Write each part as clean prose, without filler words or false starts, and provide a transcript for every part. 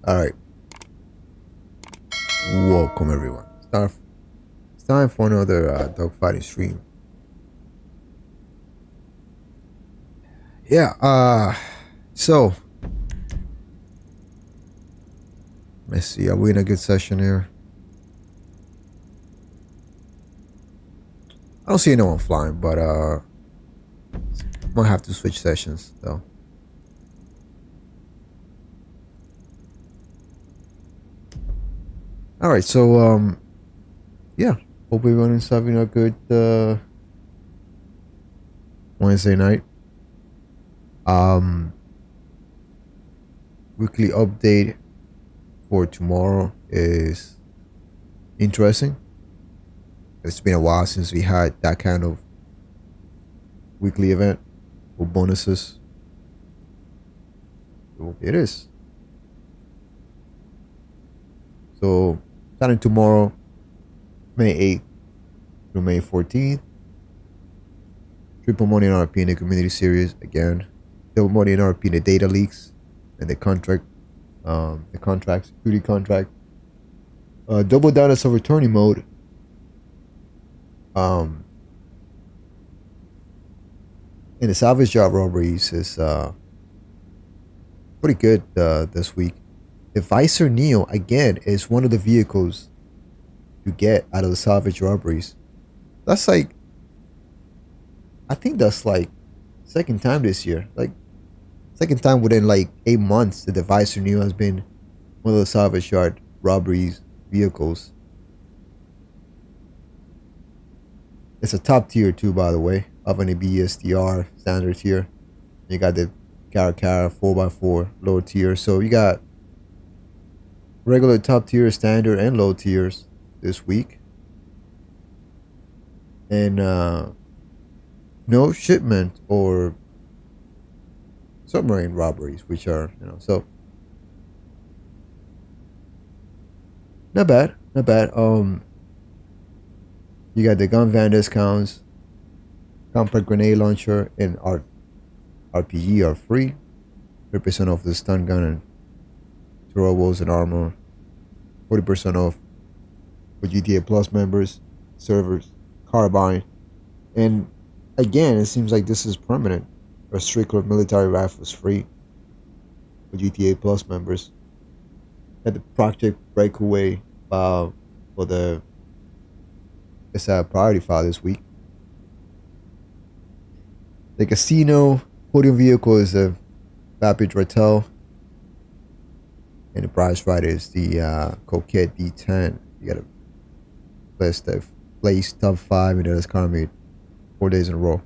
All right. Welcome everyone. It's time for another dogfighting stream. Yeah. So let's see. Are we in a good session here? I don't see anyone flying, but might have to switch sessions though. All right. So yeah. Hope everyone is having a good Wednesday night. Weekly update for tomorrow is interesting. It's been a while since we had that kind of weekly event with bonuses. So it is. So starting tomorrow, May 8th through May 14th. Triple money in RP in the community series again. Double money in RP in the data leaks and the contract, security contract. Double data of returning mode. And the salvage job robberies is pretty good this week. The Visor Neo again is one of the vehicles you get out of the salvage robberies. That's like, I think that's like second time this year. Like second time within like 8 months that the Visor Neo has been one of the salvage yard robberies vehicles. It's a top tier too, by the way, of an BSDR standard tier. You got the Cara 4x4 low tier. So you got regular top tier, standard, and low tiers this week. And no shipment or submarine robberies, which are, so not bad. You got the gun van discounts, compact grenade launcher, and RPG are free. 30% off the stun gun and throwables and armor. 40% off for GTA Plus members, servers, carbine. And again, it seems like this is permanent. A Strickler military rifle is free for GTA Plus members. Got the Project Breakaway for the it's a priority file this week. The casino podium vehicle is a Vapid Rattel. And the prize rider is the Coquette D10. You gotta place top 5 in this car made 4 days in a row.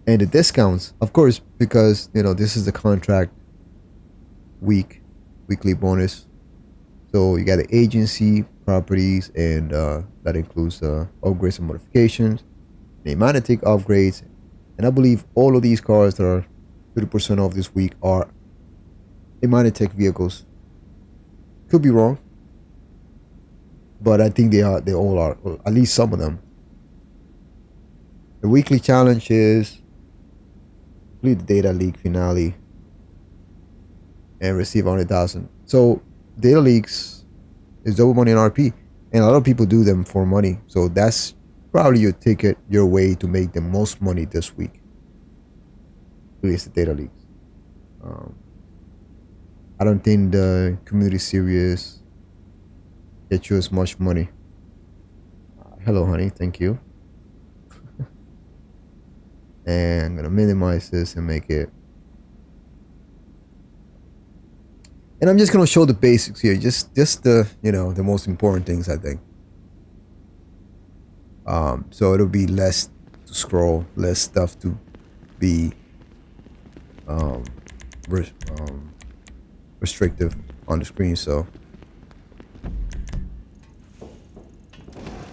And the discounts, of course, because this is the contract weekly bonus. So you got the agency properties, and that includes upgrades and modifications, the Manitic upgrades, and I believe all of these cars that are 30% off this week are Manitic vehicles. Could be wrong, but I think they all are, or at least some of them. The weekly challenge is complete the data leak finale and receive 100,000. So data leaks is double money in RP, and a lot of people do them for money. So that's probably your ticket, your way to make the most money this week. Release the data leaks. I don't think the community series get you as much money. Hello, honey. Thank you. And I'm gonna minimize this and make it. And I'm just gonna show the basics here, just the the most important things, I think. So it'll be less to scroll, less stuff to be restrictive on the screen. So,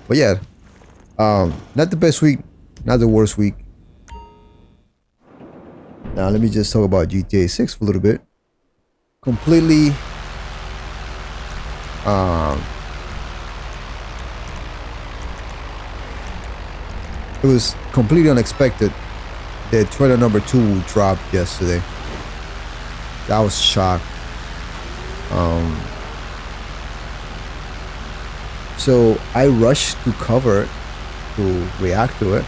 but yeah, not the best week, not the worst week. Now let me just talk about GTA 6 for a little bit. Completely it was completely unexpected that trailer number 2 dropped yesterday. I was shocked. Um, so I rushed to cover it, to react to it.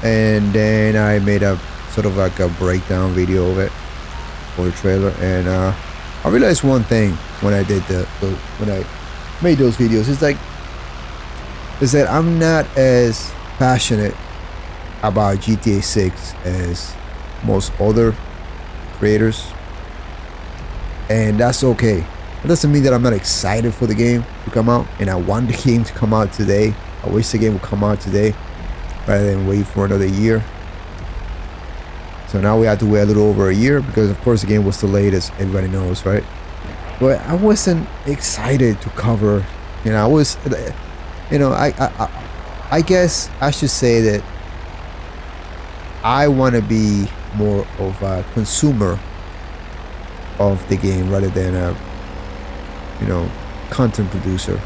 And then I made a sort of like a breakdown video of it for the trailer. And I realized one thing when I did when I made those videos. Is that I'm not as passionate about GTA 6 as most other creators, and that's okay. It doesn't mean that I'm not excited for the game to come out, and I want the game to come out today. I wish the game would come out today rather than wait for another year. So now we have to wait a little over a year because of course the game was delayed, as everybody knows, right? But I wasn't excited to cover, you know, I was, you know, I guess I should say that I want to be more of a consumer of the game rather than a, you know, content producer.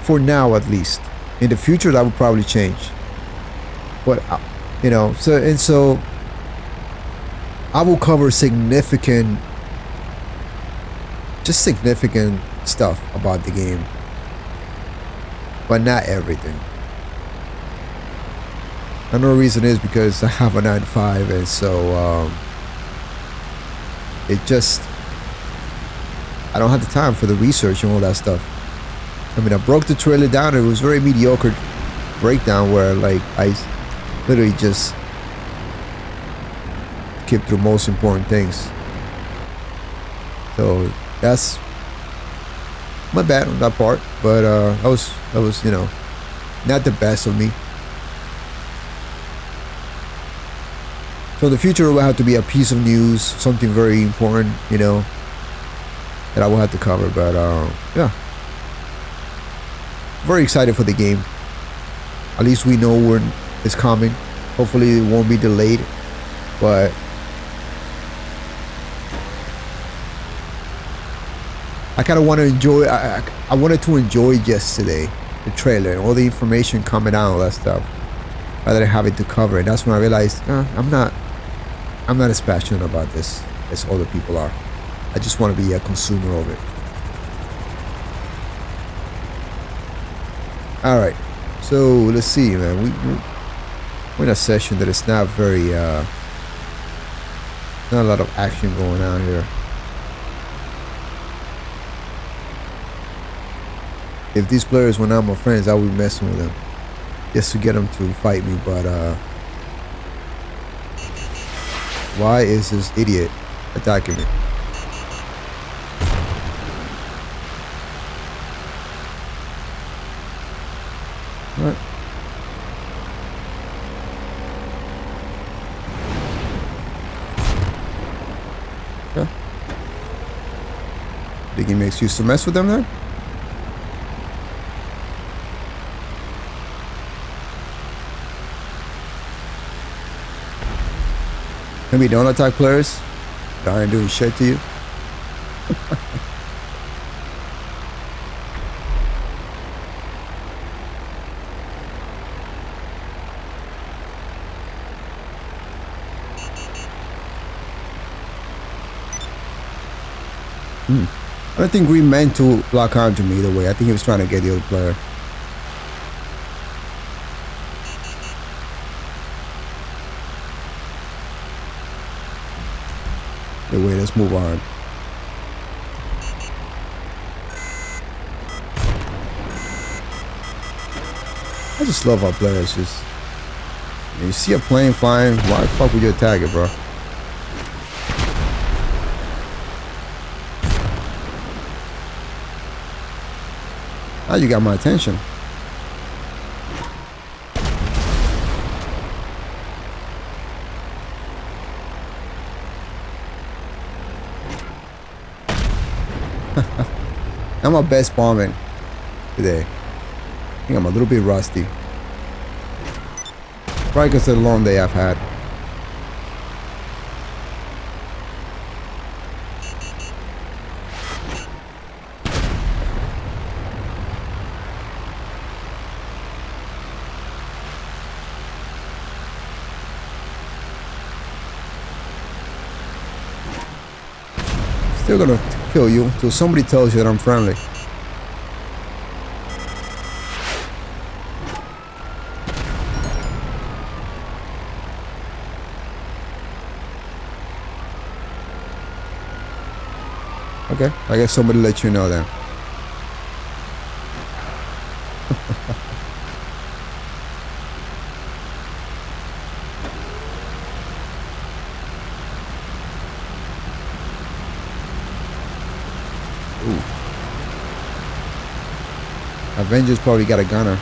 For now, at least. In the future, that will probably change. But you know, so I will cover significant stuff about the game, but not everything. Another reason is because I have a 9 to 5, and so it just, I don't have the time for the research and all that stuff. I mean, I broke the trailer down. It was very mediocre breakdown where like I literally just skipped through most important things. So that's my bad on that part, but that was, you know, not the best of me. So in the future, it will have to be a piece of news, something very important, you know, that I will have to cover. But yeah, very excited for the game. At least we know when it's coming. Hopefully it won't be delayed, but I kind of want to enjoy. I wanted to enjoy yesterday the trailer and all the information coming out, all that stuff, rather than having to cover it. That's when I realized I'm not as passionate about this as other people are. I just want to be a consumer of it. All right, so let's see, man. We're in a session that is not very not a lot of action going on here. If these players were not my friends, I would be messing with them just to get them to fight me. But why is this idiot attacking me? What? Okay. They give me an excuse to mess with them there? Maybe don't attack players that aren't doing shit to you. I don't think we meant to lock onto me either way. I think he was trying to get the other player. Anyway, let's move on. I just love our players. Just, you see a plane flying, why the fuck would you attack it, bro? Now you got my attention. I'm my best bombing today. I think I'm a little bit rusty. Probably because of the long day I've had. Still gonna kill you until somebody tells you that I'm friendly. Okay, I guess somebody let you know then. Ooh. Avengers probably got a gunner.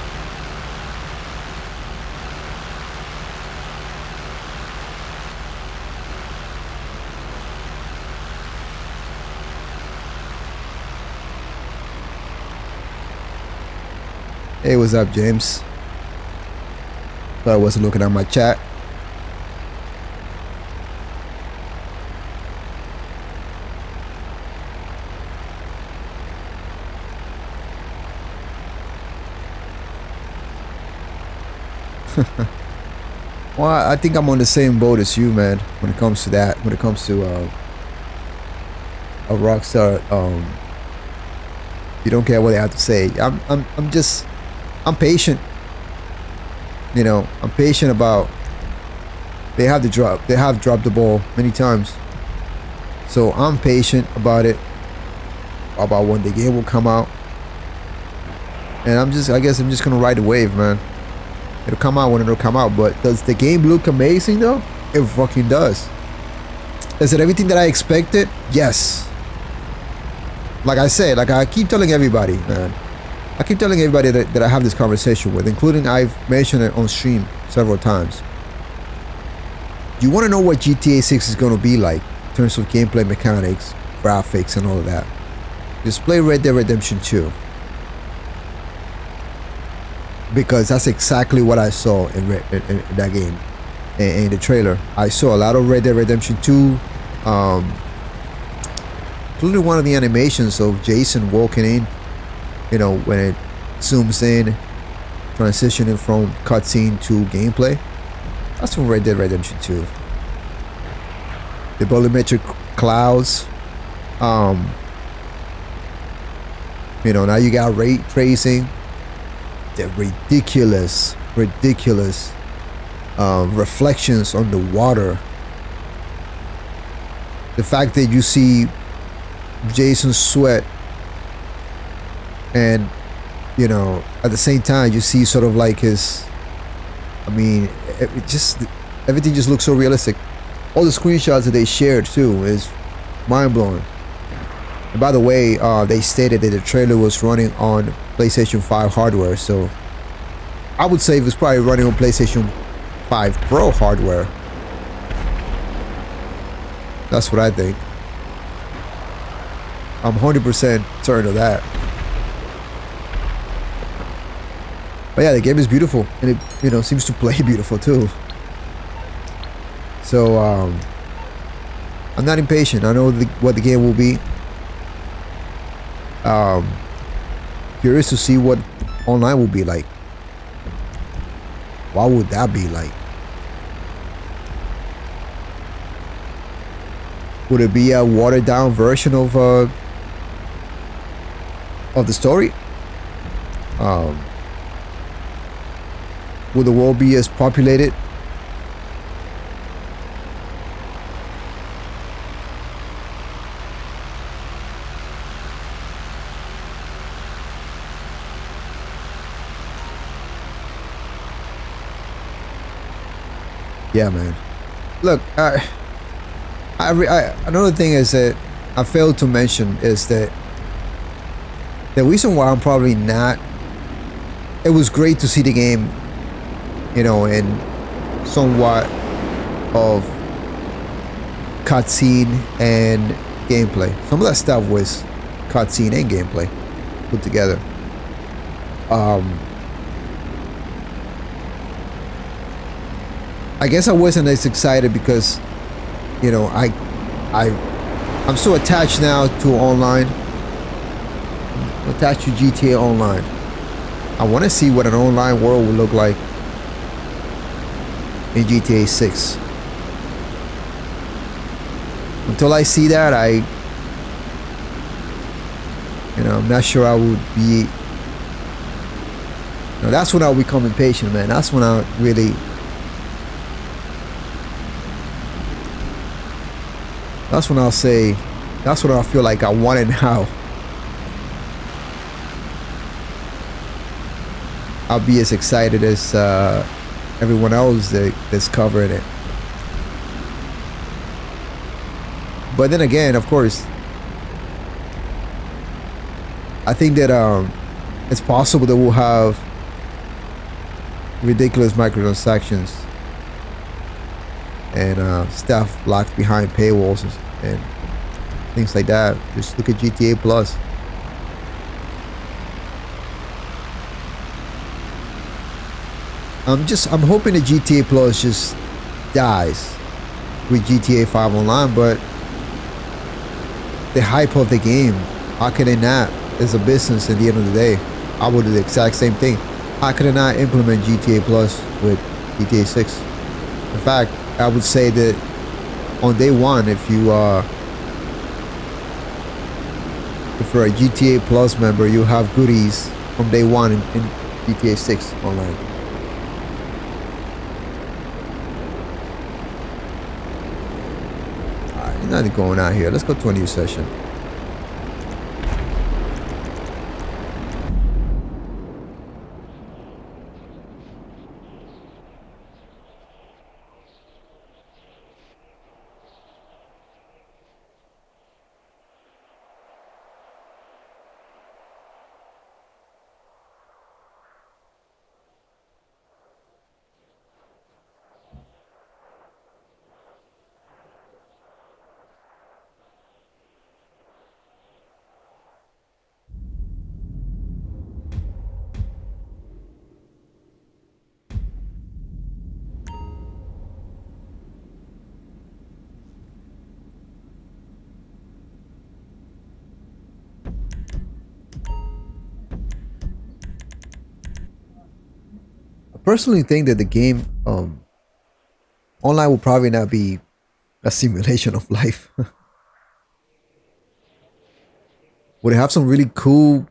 Hey, what's up, James? Thought I wasn't looking at my chat. Well, I think I'm on the same boat as you, man, when it comes to that. When it comes to a rockstar, you don't care what they have to say. I'm patient. You know, I'm patient about. They have dropped the ball many times. So I'm patient about it. About when the game will come out. And I guess I'm just gonna ride the wave, man. It'll come out when it'll come out. But does the game look amazing though? It fucking does. Is it everything that I expected? Yes. Like I said, like I keep telling everybody, man. I keep telling everybody that I have this conversation with, including I've mentioned it on stream several times. You want to know what GTA 6 is going to be like in terms of gameplay mechanics, graphics, and all of that? Just play Red Dead Redemption 2. Because that's exactly what I saw in that game. In the trailer, I saw a lot of Red Dead Redemption 2. Including one of the animations of Jason walking in. You know, when it zooms in, transitioning from cutscene to gameplay. That's from Red Dead Redemption 2. The volumetric clouds. You know, now you got ray tracing. The ridiculous reflections on the water. The fact that you see Jason's sweat, and you know, at the same time you see sort of like his, I mean, everything just looks so realistic. All the screenshots that they shared too is mind-blowing. And by the way, they stated that the trailer was running on PlayStation 5 hardware, so I would say it was probably running on PlayStation 5 Pro hardware. That's what I think. I'm 100% certain of that. But yeah, the game is beautiful, and it, you know, seems to play beautiful too. So I'm not impatient. I know what the game will be. Curious to see what online will be like. What would that be like? Would it be a watered down version of the story? Will the world be as populated? Yeah, man. Look, another thing is that I failed to mention is that the reason why I'm probably not. It was great to see the game, you know, in somewhat of cutscene and gameplay. Some of that stuff was cutscene and gameplay put together. I guess I wasn't as excited because, you know, I'm so attached now to online. I'm attached to GTA Online. I want to see what an online world will look like in GTA 6. Until I see that, You know, I'm not sure I would be. You know, that's when I'll become impatient, man. That's when I really. That's when I'll say. That's when I'll feel like I want it now. I'll be as excited as everyone else that's covering it. But then again, of course, I think that it's possible that we'll have ridiculous microtransactions and stuff locked behind paywalls and things like that. Just look at GTA Plus. I'm hoping that GTA Plus just dies with GTA 5 Online, but the hype of the game, how can it not? It's a business at the end of the day. I would do the exact same thing. How could it not implement GTA Plus with GTA 6? In fact, I would say that on day one, if you're a GTA Plus member, you have goodies from day one in GTA 6 Online. Nothing going on here. Let's go to a new session. I personally think that the game online will probably not be a simulation of life. Would it have some really cool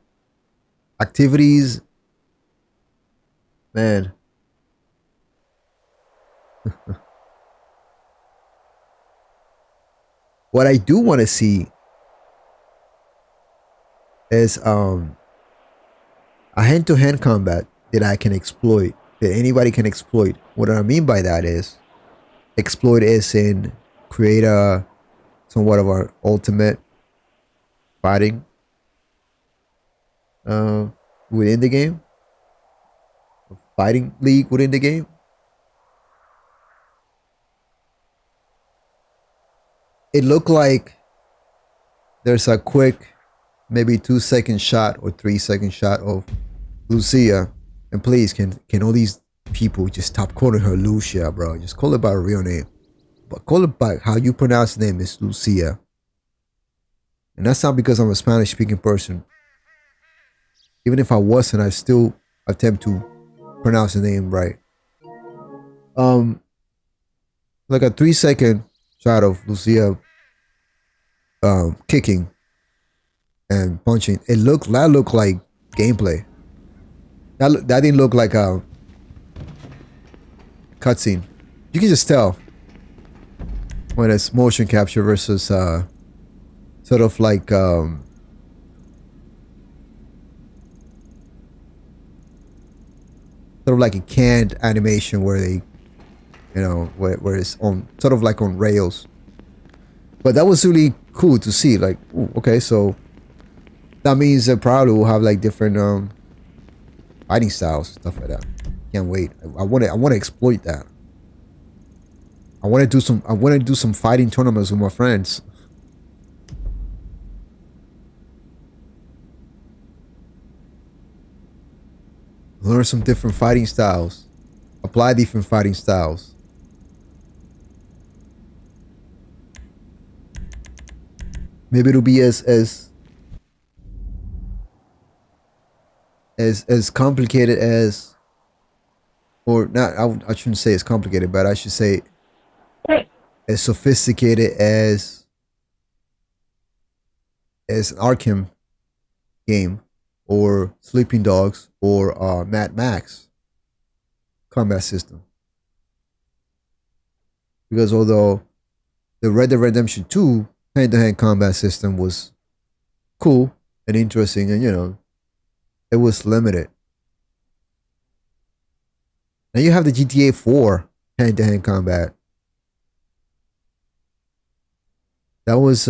activities? Man. What I do want to see is a hand-to-hand combat that I can exploit, that anybody can exploit. What I mean by that is exploit is in create a somewhat of our ultimate fighting within the game, a fighting league within the game. It looked like there's a quick, maybe 2-second shot or 3-second shot of Lucia. And please, can all these people just stop calling her Lucia, bro? Just call it by her real name. But call it by how you pronounce the name is Lucia. And that's not because I'm a Spanish speaking person. Even if I wasn't, I still attempt to pronounce the name right. Like a 3-second shot of Lucia kicking and punching. That looked like gameplay. That didn't look like a cutscene. You can just tell when it's motion capture versus sort of like sort of like a canned animation where they, you know, where it's on sort of like on rails. But that was really cool to see. Like, ooh, okay, so that means that probably we'll have like different fighting styles, stuff like that. Can't wait. I want to exploit that. I want to do some fighting tournaments with my friends. Learn some different fighting styles. Apply different fighting styles. Maybe it'll be as complicated as, or not, I shouldn't say it's complicated, but I should say as sophisticated as Arkham game, or Sleeping Dogs, or Mad Max combat system. Because although the Red Dead Redemption 2 hand-to-hand combat system was cool and interesting, and it was limited. Now you have the GTA 4 hand-to-hand combat. That was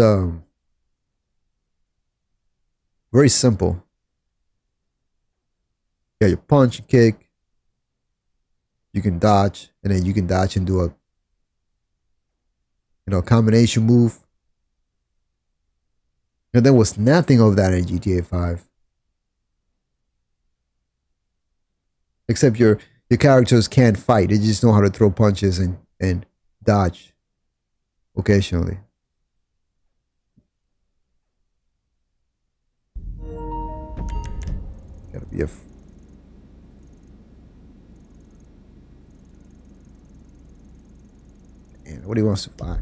very simple. You got your punch and kick. You can dodge, and then you can dodge and do a combination move. And there was nothing of that in GTA 5. Except your characters can't fight. They just know how to throw punches and dodge occasionally. Gotta be Man, what he wants to find?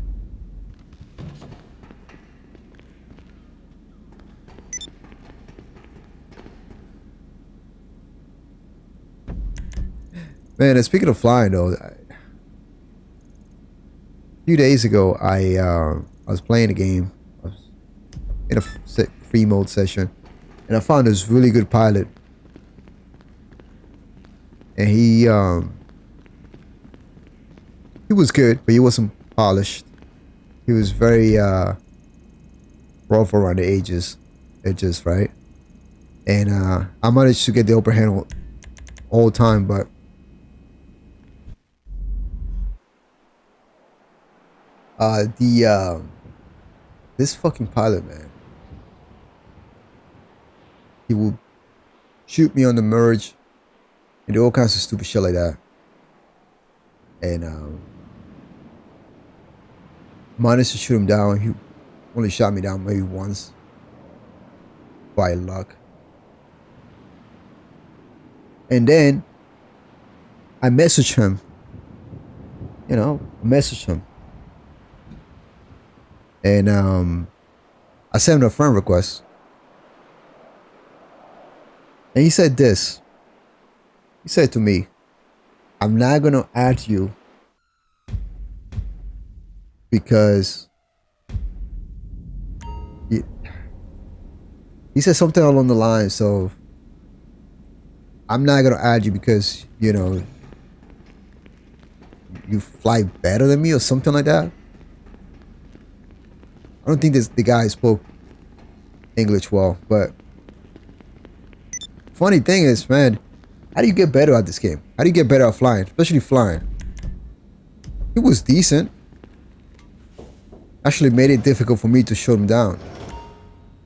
Man, and speaking of flying though, a few days ago I was playing a game. I was in a free mode session, and I found this really good pilot, and he was good, but he wasn't polished. He was very rough around the edges, right? And I managed to get the upper hand all the time, but this fucking pilot, man, he would shoot me on the merge and do all kinds of stupid shit like that. And managed to shoot him down. He only shot me down maybe once by luck. And then I messaged him. And I sent him a friend request. And he said this. He said to me, "I'm not gonna add you because he said something along the lines of, I'm not gonna add you because you fly better than me," or something like that. I don't think the guy spoke English well, but funny thing is, man, how do you get better at this game? How do you get better at flying, especially flying? He was decent. Actually made it difficult for me to shoot him down.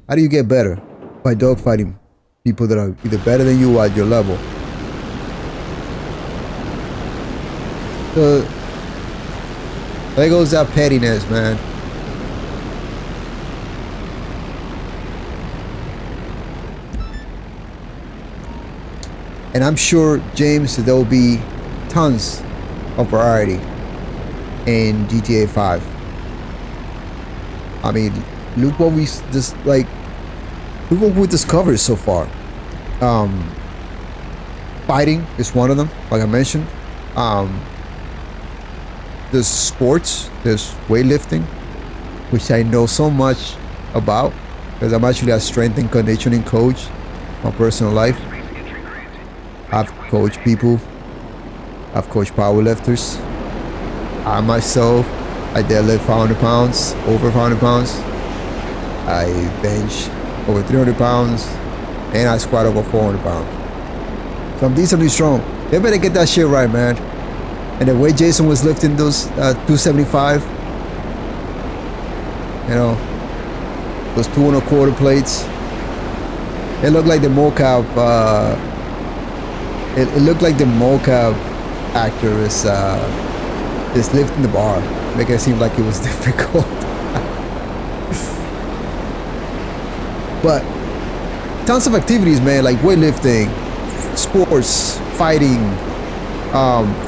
How do you get better? By dogfighting people that are either better than you or at your level. So there goes that pettiness, man. And I'm sure, James, there will be tons of variety in GTA 5. I mean, look what we discovered so far. Fighting is one of them, like I mentioned. There's sports, there's weightlifting, which I know so much about because I'm actually a strength and conditioning coach in my personal life. I've coached people. I've coached powerlifters. I myself, I deadlift 500 pounds, over 500 pounds. I bench over 300 pounds, and I squat over 400 pounds. So I'm decently strong. They better get that shit right, man. And the way Jason was lifting those 275, those 2 1/4 plates, it looked like the mocap. It looked like the mocap actor is lifting the bar, making it seem like it was difficult. But tons of activities, man, like weightlifting, sports, fighting,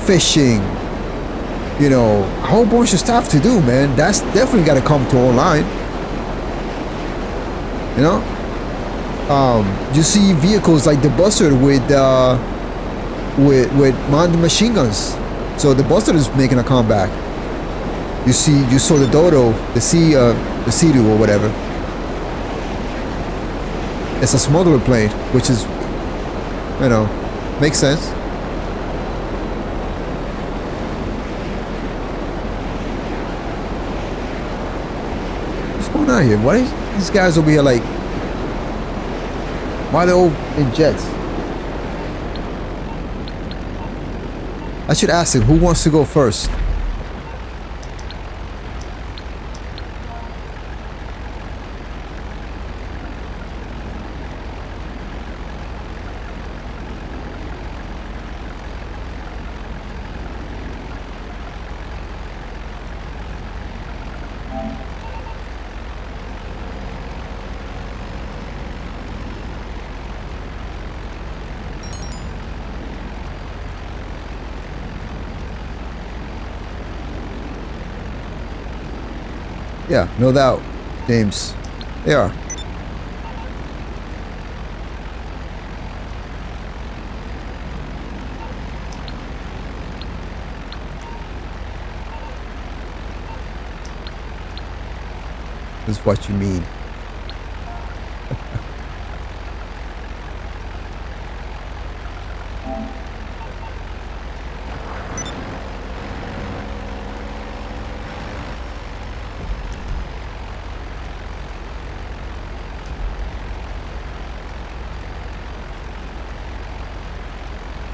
fishing, a whole bunch of stuff to do, man. That's definitely got to come to online. You see vehicles like the Buster with mounted machine guns. So the Buster is making a comeback. You saw the Dodo, the Sea-Doo or whatever. It's a smuggler plane, which is, you know, makes sense. What's going on here? Why are these guys over here like? Why are they all in jets? I should ask him who wants to go first. Yeah, no doubt, James. They are. Is what you mean.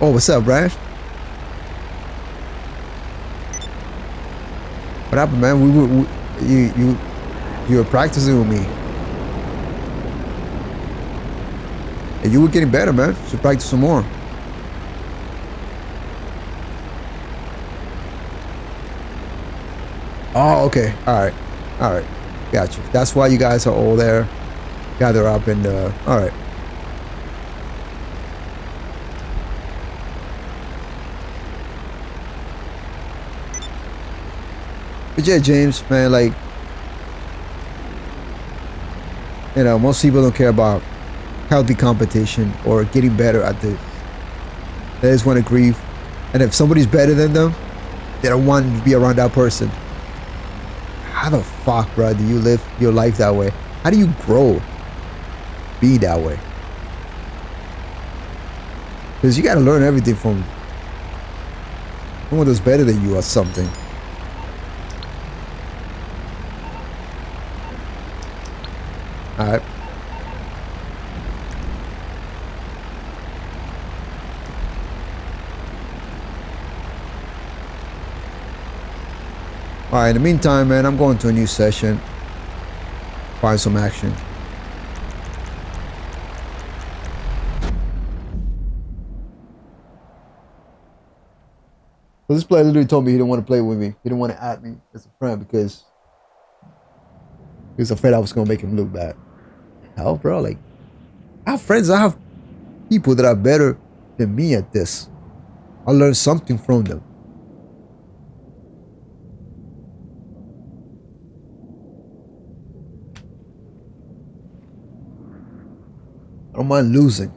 Oh, what's up, Brad? What happened, man? You were practicing with me, and you were getting better, man. Should practice some more. Oh, okay. All right. Got you. That's why you guys are all there, gather up, and all right. But yeah, James, man, like, you know, most people don't care about healthy competition or getting better at this. They just want to grieve. And if somebody's better than them, they don't want to be around that person. How the fuck, bro, do you live your life that way? How do you grow? Be that way? Because you got to learn everything from someone that's better than you or something. Alright. Alright, in the meantime, man, I'm going to a new session. Find some action. So this player literally told me he didn't want to play with me. He didn't want to add me as a friend because he was afraid I was going to make him look bad. Hell, bro, like, I have friends, I have people that are better than me at this. I learned something from them. I don't mind losing.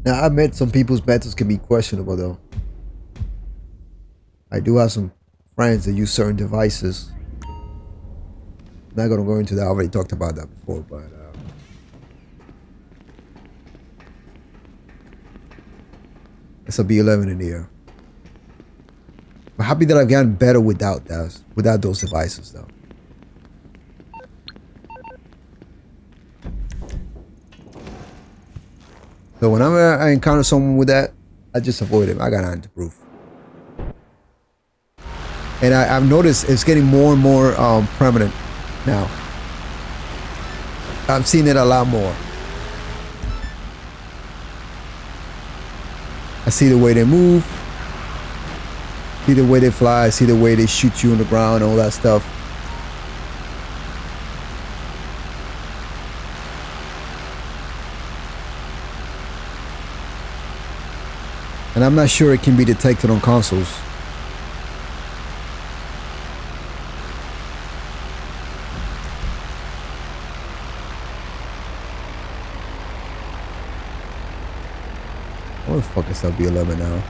Now, I admit some people's methods can be questionable, though. I do have some friends that use certain devices. I'm not gonna go into that. I already talked about that before, but it's a B11 in here. I'm happy that I've gotten better without those devices, though. So whenever I encounter someone with that, I just avoid it. I got nothing to prove. And I've noticed it's getting more and more prominent now. I've seen it a lot more. I see the way they move, see the way they fly, see the way they shoot you on the ground, all that stuff. And I'm not sure it can be detected on consoles. What the fuck is LB11 now?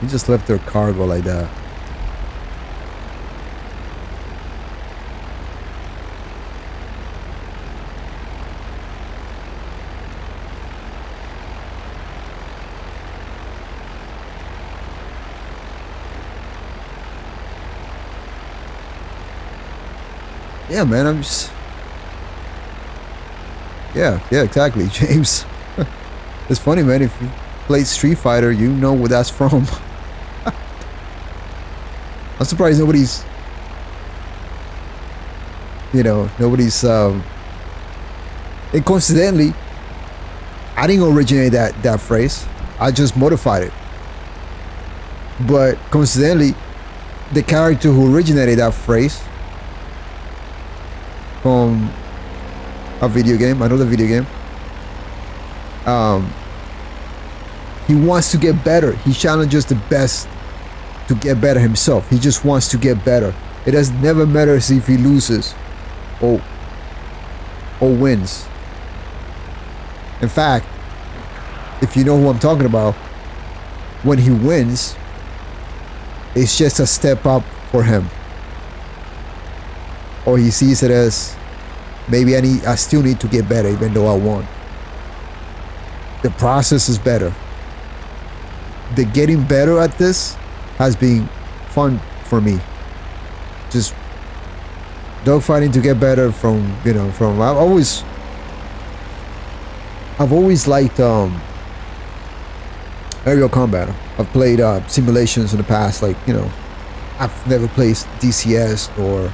You just left their cargo like that. Yeah, man, I'm just... Yeah, exactly, James. It's funny, man, if you played Street Fighter, you know where that's from. I'm surprised nobody's... You know, nobody's... And coincidentally, I didn't originate that phrase. I just modified it. But coincidentally, the character who originated that phrase from a video game, another video game, he wants to get better. He challenges the best to get better himself. He just wants to get better. It does never matters if he loses or wins. In fact, if you know who I'm talking about, when he wins, it's just a step up for him. Or he sees it as, maybe I still need to get better even though I won. The process is better. The getting better at this has been fun for me. Just dogfighting to get better from, you know, from... I've always liked aerial combat. I've played simulations in the past, like, you know, I've never played DCS or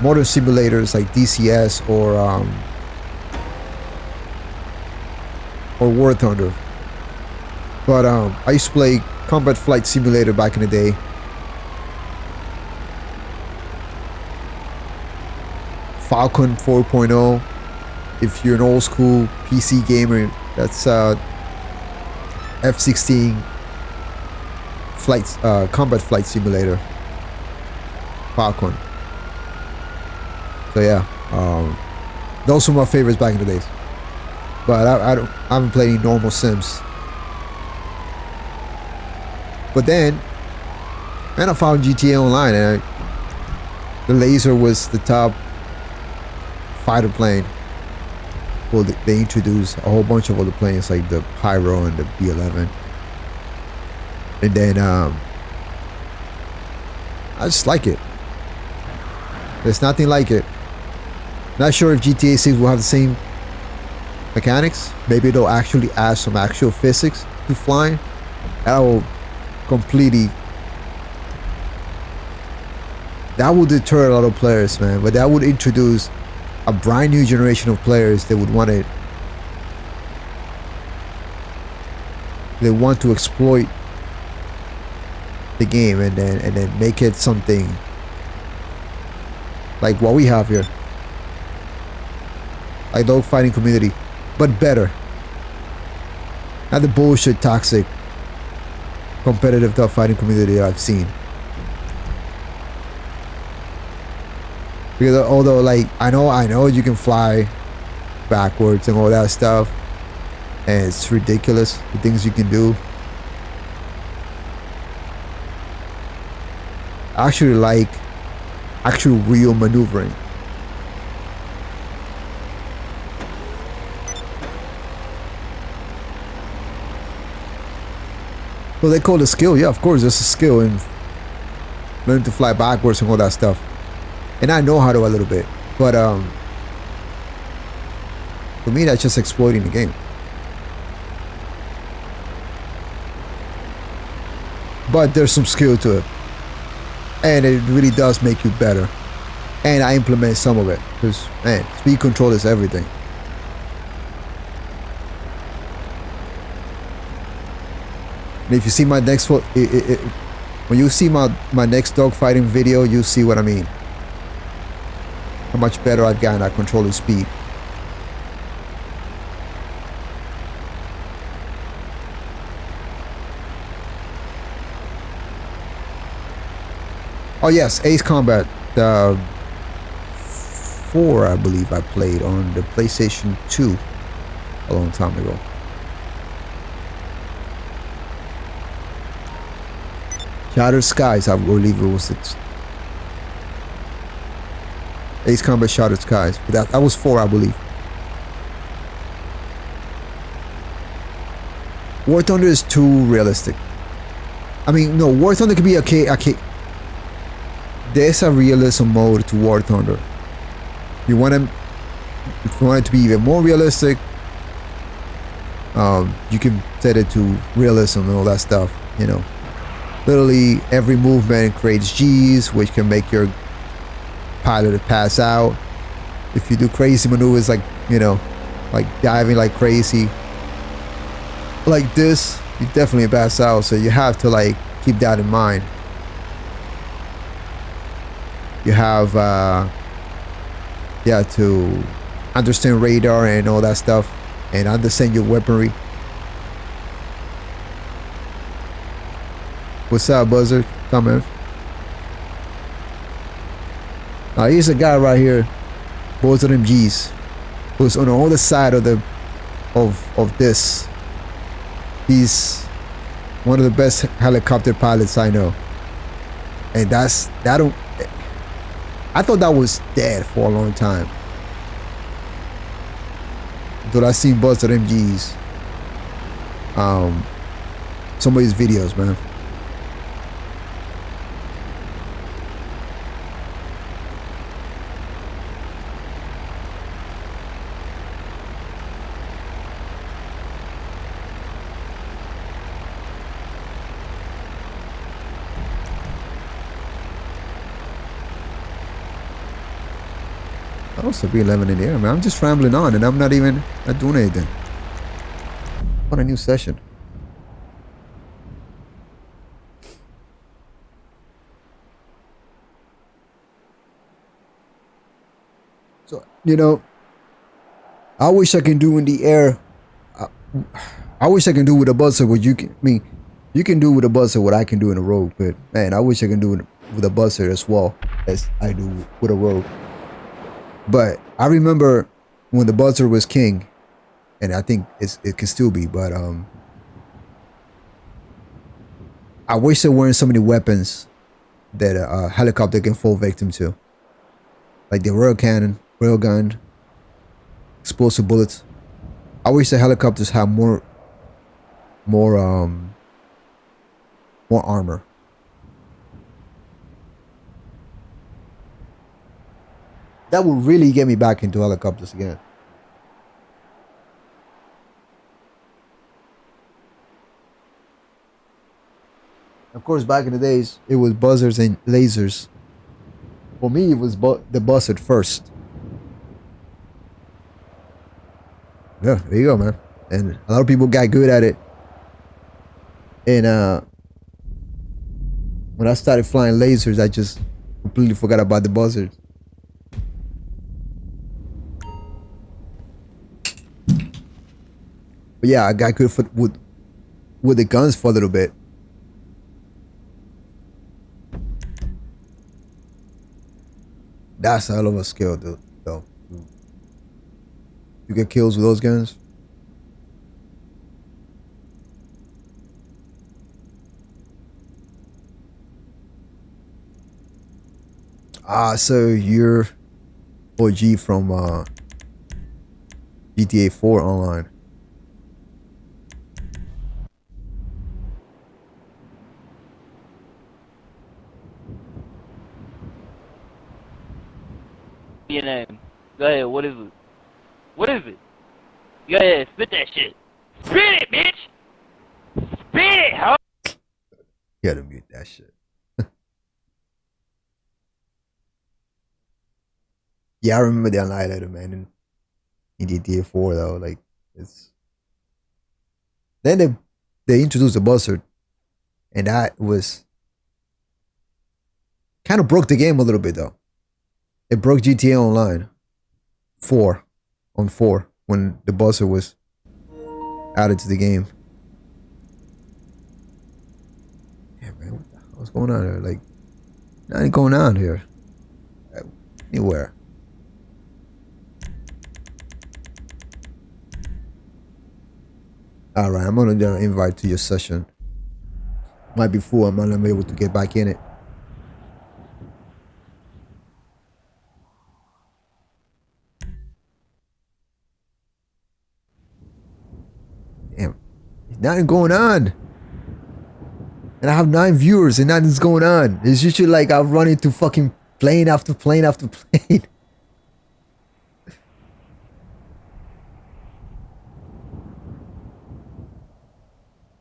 modern simulators like DCS or War Thunder. But I used to play Combat Flight Simulator back in the day. Falcon 4.0. If you're an old school PC gamer, that's F-16 flights, Combat Flight Simulator. Falcon. So yeah, those were my favorites back in the days. But I haven't played any normal sims. But then, man, I found GTA Online, and the Laser was the top fighter plane. Well, they introduced a whole bunch of other planes like the Pyro and the B-11. And then I just like it. There's nothing like it. Not sure if GTA 6 will have the same mechanics. Maybe they'll actually add some actual physics to flying. That will completely... That would deter a lot of players, man. But that would introduce a brand new generation of players that would want it. They want to exploit the game and then make it something like what we have here. Like dogfighting community, but better. Not the bullshit, toxic, competitive dogfighting community that I've seen. Because although, like, I know you can fly backwards and all that stuff, and it's ridiculous the things you can do. I actually like actual real maneuvering. Well, they call it a skill. Yeah, of course, there's a skill in learning to fly backwards and all that stuff. And I know how to a little bit, but for me, that's just exploiting the game. But there's some skill to it, and it really does make you better. And I implement some of it because, man, speed control is everything. And if you see my next when you see my next dogfighting video, you'll see what I mean. how much better I've gotten at controlling speed. Oh yes, Ace Combat 4, I believe I played on the PlayStation 2 a long time ago. Shattered Skies, I believe it was it. Ace Combat Shattered Skies. But that was 4, I believe. War Thunder is too realistic. I mean, no, War Thunder could be okay. There's a realism mode to War Thunder. If you want it to be even more realistic, you can set it to realism and all that stuff, you know. Literally every movement creates G's, which can make your pilot pass out. If you do crazy maneuvers like, you know, like diving like crazy like this, you definitely pass out. So you have to like keep that in mind. You have to understand radar and all that stuff and understand your weaponry. What's up, Buzzard? Come in. Now here's a guy right here, both of them G's, who's on the other side of this. He's one of the best helicopter pilots I know, and I thought that was dead for a long time. Until I seen Buzzard MGs. Some of his videos, man. I also be 11 in the air, man. I'm just rambling on and I'm not doing anything. What a new session. So, you know, I wish I can do in the air. I wish I can do with a buzzer what you can. I mean, you can do with a buzzer what I can do in a rogue, but man, I wish I can do it with a buzzer as well as I do with a rogue. But I remember when the buzzer was king, and I think it can still be, but I wish there weren't so many weapons that a helicopter can fall victim to. Like the rail cannon, rail gun, explosive bullets. I wish the helicopters had more armor. That would really get me back into helicopters again. Of course, back in the days, it was buzzers and lasers. For me, it was the buzzard first. Yeah, there you go, man. And a lot of people got good at it. And when I started flying lasers, I just completely forgot about the buzzards. But yeah, I got good with the guns for a little bit. That's a hell of a skill, dude. Though you get kills with those guns. So you're OG from GTA 4 online. Your name. Go ahead, what is it? What is it? Go ahead, spit that shit. Spit it, bitch! Spit it, huh? You gotta mute that shit. Yeah, I remember the Annihilator, man, in GTA 4 though. Like it's then they introduced the buzzard, and that was kind of broke the game a little bit though. It broke GTA Online 4 on 4 when the buzzer was added to the game. Yeah, man, what the hell's going on here? Like, nothing going on here. Anywhere. Alright, I'm gonna invite to your session. Might be full, I'm not able to get back in it. Damn. Nothing going on. And I have 9 viewers and nothing's going on. It's usually like I'm running to fucking plane after plane after plane.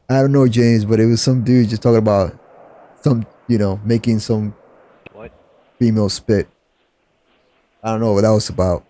I don't know, James, but it was some dude just talking about some, you know, making some What? female spit. I don't know what that was about.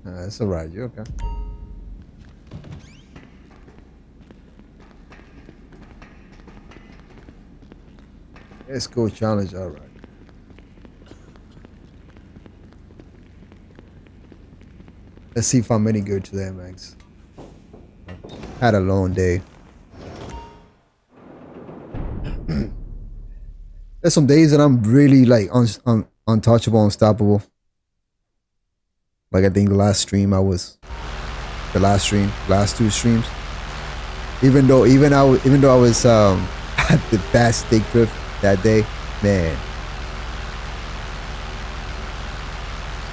That's alright, you okay? Let's go challenge, alright. Let's see if I'm any good today, Max. Had a long day. There's some days that I'm really like untouchable, unstoppable. Like I think the last 2 streams. Even though I was at the best steak drift that day, man.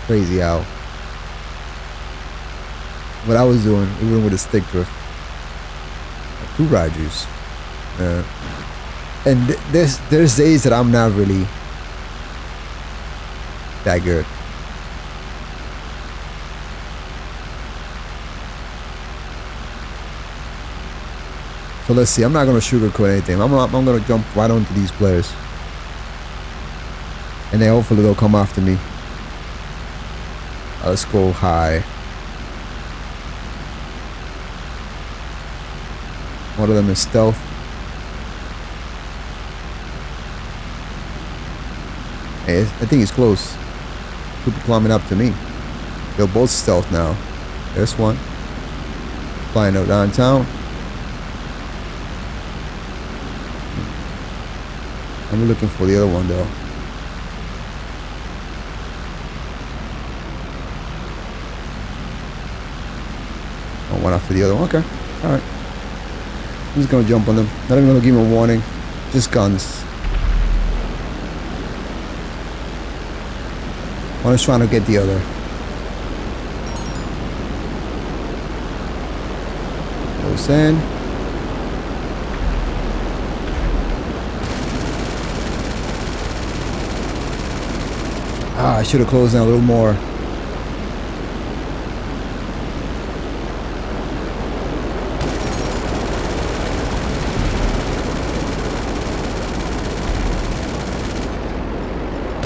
Crazy how what I was doing, even with a stick drift. 2 Rogers. And there's days that I'm not really that good. So let's see. I'm not gonna sugarcoat anything. I'm gonna jump right onto these players, and then hopefully they'll come after me. Let's go high. One of them is stealth. Hey, I think he's close. Could be climbing up to me. They're both stealth now. There's one. Flying out downtown. I'm looking for the other one though. Oh, one after the other one. Okay. Alright. I'm just gonna jump on them. Not even gonna give them a warning. Just guns. One is trying to get the other. Close in. I should have closed down a little more.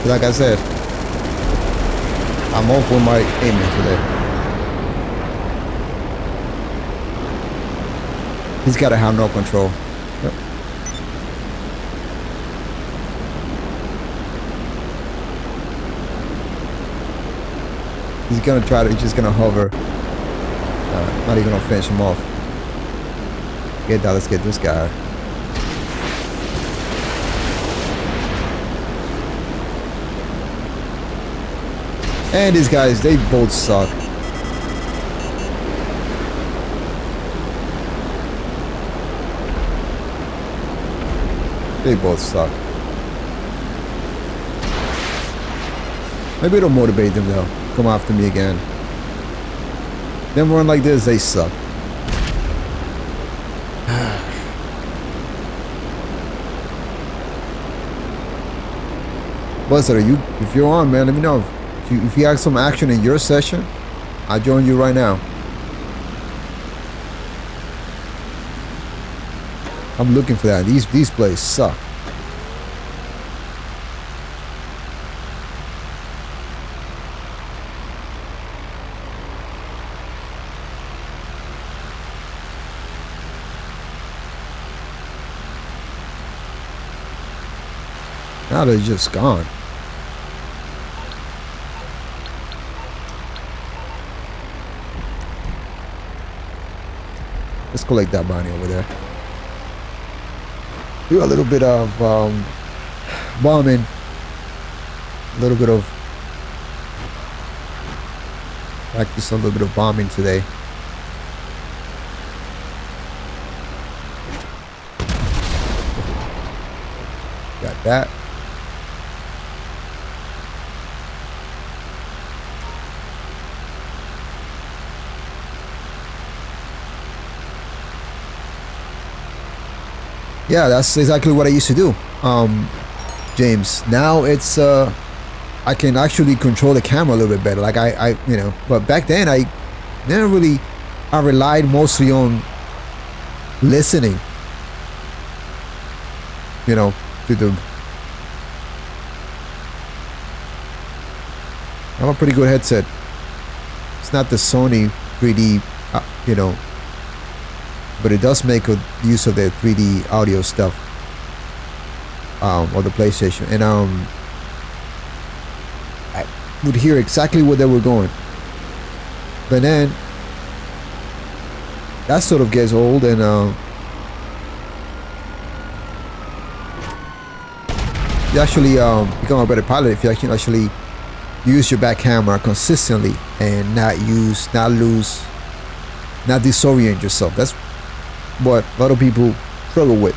Like I said, I'm off with my aiming today. He's got to have no control. Yep. He's gonna try to, he's just gonna hover. Not even gonna finish him off. Get that, let's get this guy. And these guys, they both suck. They both suck. Maybe it'll motivate them though. Come after me again. Them run like this, they suck. Buster, if you're on, man, let me know. If you have some action in your session, I'll join you right now. I'm looking for that. These plays suck. Now they're just gone. Let's collect that bounty over there. Do a little bit of bombing. A little bit of practice a little bit of bombing today. Got that. Yeah, that's exactly what I used to do, James. Now it's I can actually control the camera a little bit better. Like I you know, but back then I never really, I relied mostly on listening, you know, to the. I have a pretty good headset. It's not the Sony 3D, you know, but it does make a use of the 3D audio stuff, or the PlayStation, and I would hear exactly where they were going. But then that sort of gets old, and you actually become a better pilot if you actually use your back camera consistently and not disorient yourself. That's what a lot of people struggle with.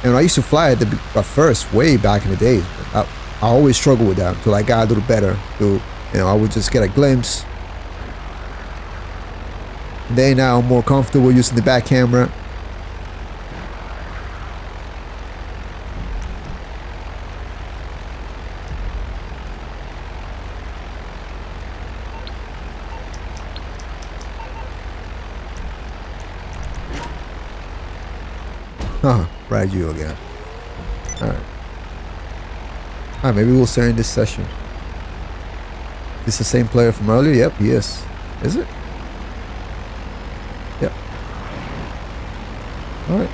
And I used to fly at first, way back in the days. I always struggled with that until I got a little better. So, you know, I would just get a glimpse. Then now I'm more comfortable using the back camera. Right, you again. Alright. Alright, maybe we'll start in this session. Is this the same player from earlier? Yep, he is. Is it? Yep. Alright.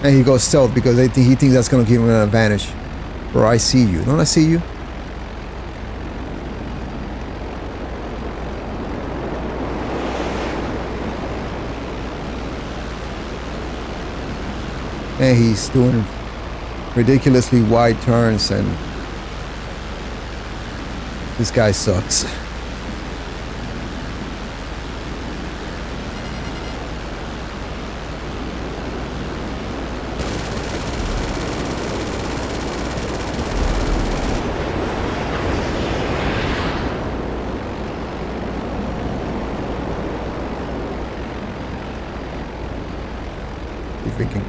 And he goes stealth because he thinks that's gonna give him an advantage. Bro, I see you. Don't I see you? And he's doing ridiculously wide turns, and this guy sucks. If we can.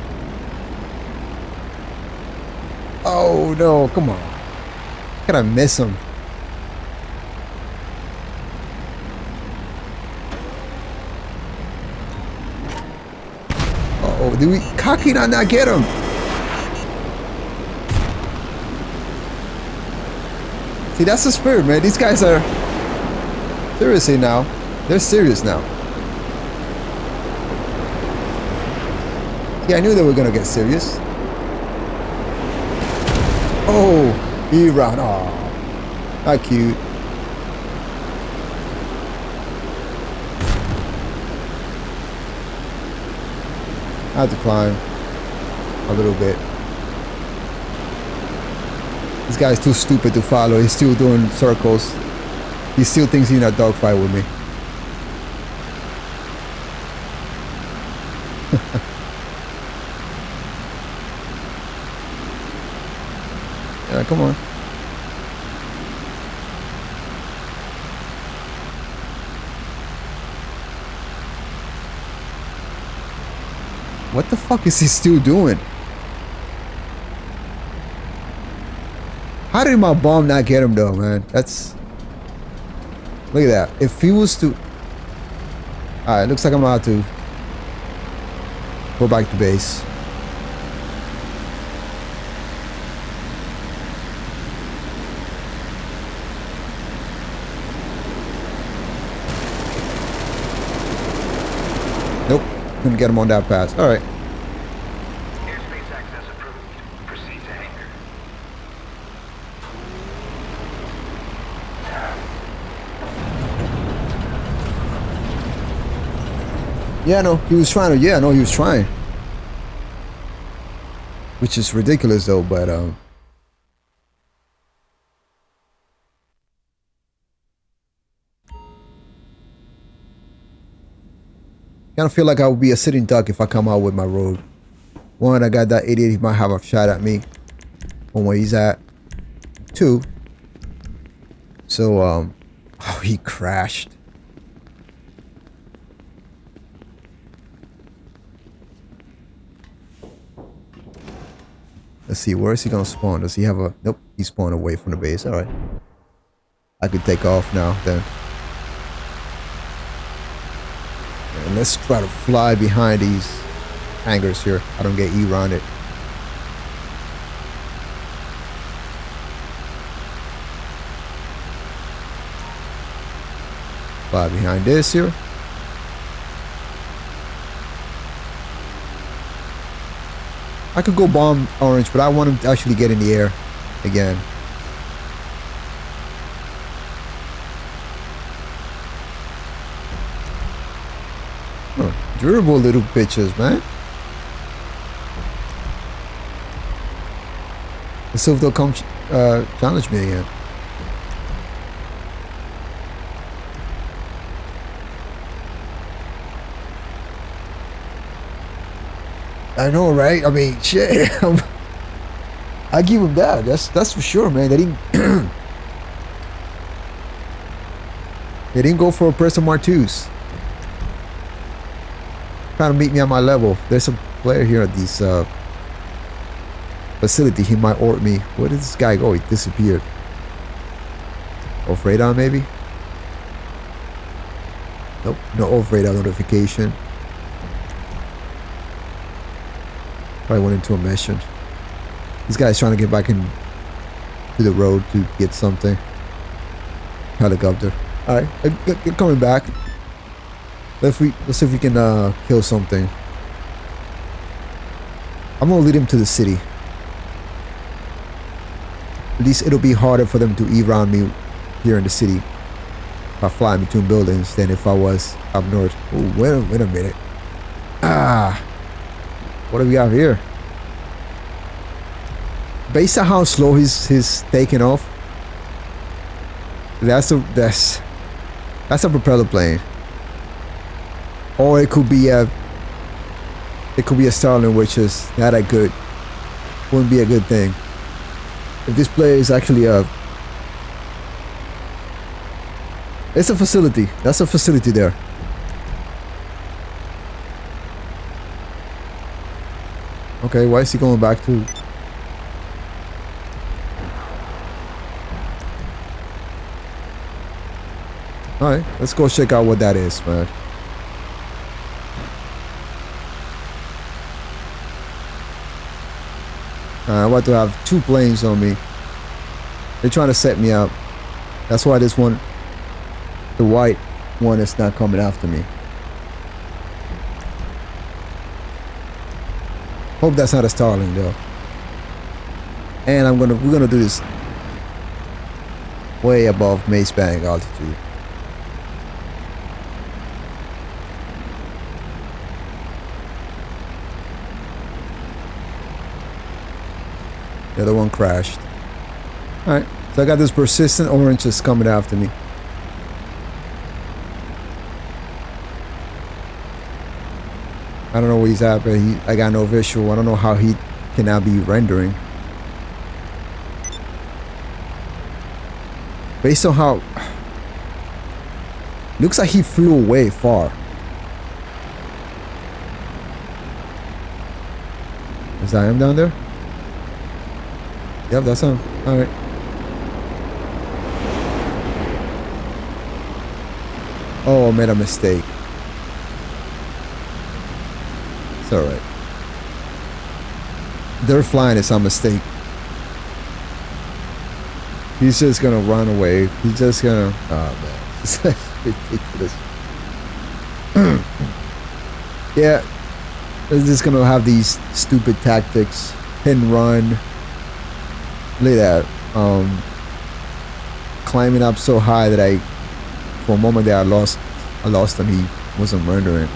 Oh no, come on. How can I miss him? Uh-oh, how can I not get him? See, that's the spirit, man. These guys are seriously now. They're serious now. Yeah, I knew they were gonna get serious. Oh, he ran. Oh, how cute. I had to climb a little bit. This guy's too stupid to follow. He's still doing circles. He still thinks he's in a dogfight with me. Yeah, come on. What the fuck is he still doing? How did my bomb not get him though, man? That's... Look at that. If he was to... Alright, looks like I'm gonna have to go back to base. Nope, couldn't get him on that pass. Alright. Airspace access approved. Proceed to hangar. Yeah, no, he was trying to. Yeah, no, he was trying. Which is ridiculous, though. But kind of feel like I would be a sitting duck if I come out with my road. One, I got that idiot. He might have a shot at me on where he's at. Two. So oh, he crashed. Let's see, where is he gonna spawn? Does he have a... Nope, he spawned away from the base. Alright. I could take off now, then. And let's try to fly behind these hangars here. I don't get E-rounded. Fly behind this here. I could go bomb orange, but I want him to actually get in the air again. Oh, durable little bitches, man. Let's see if they'll come challenge me again. I know, right? I mean, shit. I give him that. That's for sure, man. They didn't. They didn't go for a Presto Martus. Trying to meet me on my level. There's a player here at this facility. He might ort me. Where did this guy go? He disappeared. Off radar, maybe. Nope. No off radar notification. Probably went into a mission. This guy's trying to get back in to the road to get something. Helicopter. Alright, you're coming back. Let's see if we can kill something. I'm gonna lead him to the city. At least it'll be harder for them to E-round me here in the city if I fly in between buildings than if I was up north. Oh, wait a minute. Ah. What do we have here? Based on how slow he's taking off, that's a propeller plane, or it could be a Starling, which is not that good. Wouldn't be a good thing if this player is actually it's a facility. That's a facility there. Okay, why is he going back to... Alright, let's go check out what that is, man. I'm about to have two planes on me. They're trying to set me up. That's why this one, the white one, is not coming after me. Hope that's not a Starling though. And we're gonna do this way above Mace Bank altitude. The other one crashed. Alright, so I got this persistent orange that's coming after me. I don't know where he's at, but I got no visual. I don't know how he can now be rendering. Based on how... Looks like he flew away far. Is that him down there? Yep, that's him. Alright. Oh, I made a mistake. It's alright. They're flying, it's a mistake. He's just gonna run away. He's just gonna... Oh, man. It's ridiculous. Yeah. They're just gonna have these stupid tactics. Hit and run. Look at that. Climbing up so high that for a moment there I lost him. He wasn't murdering.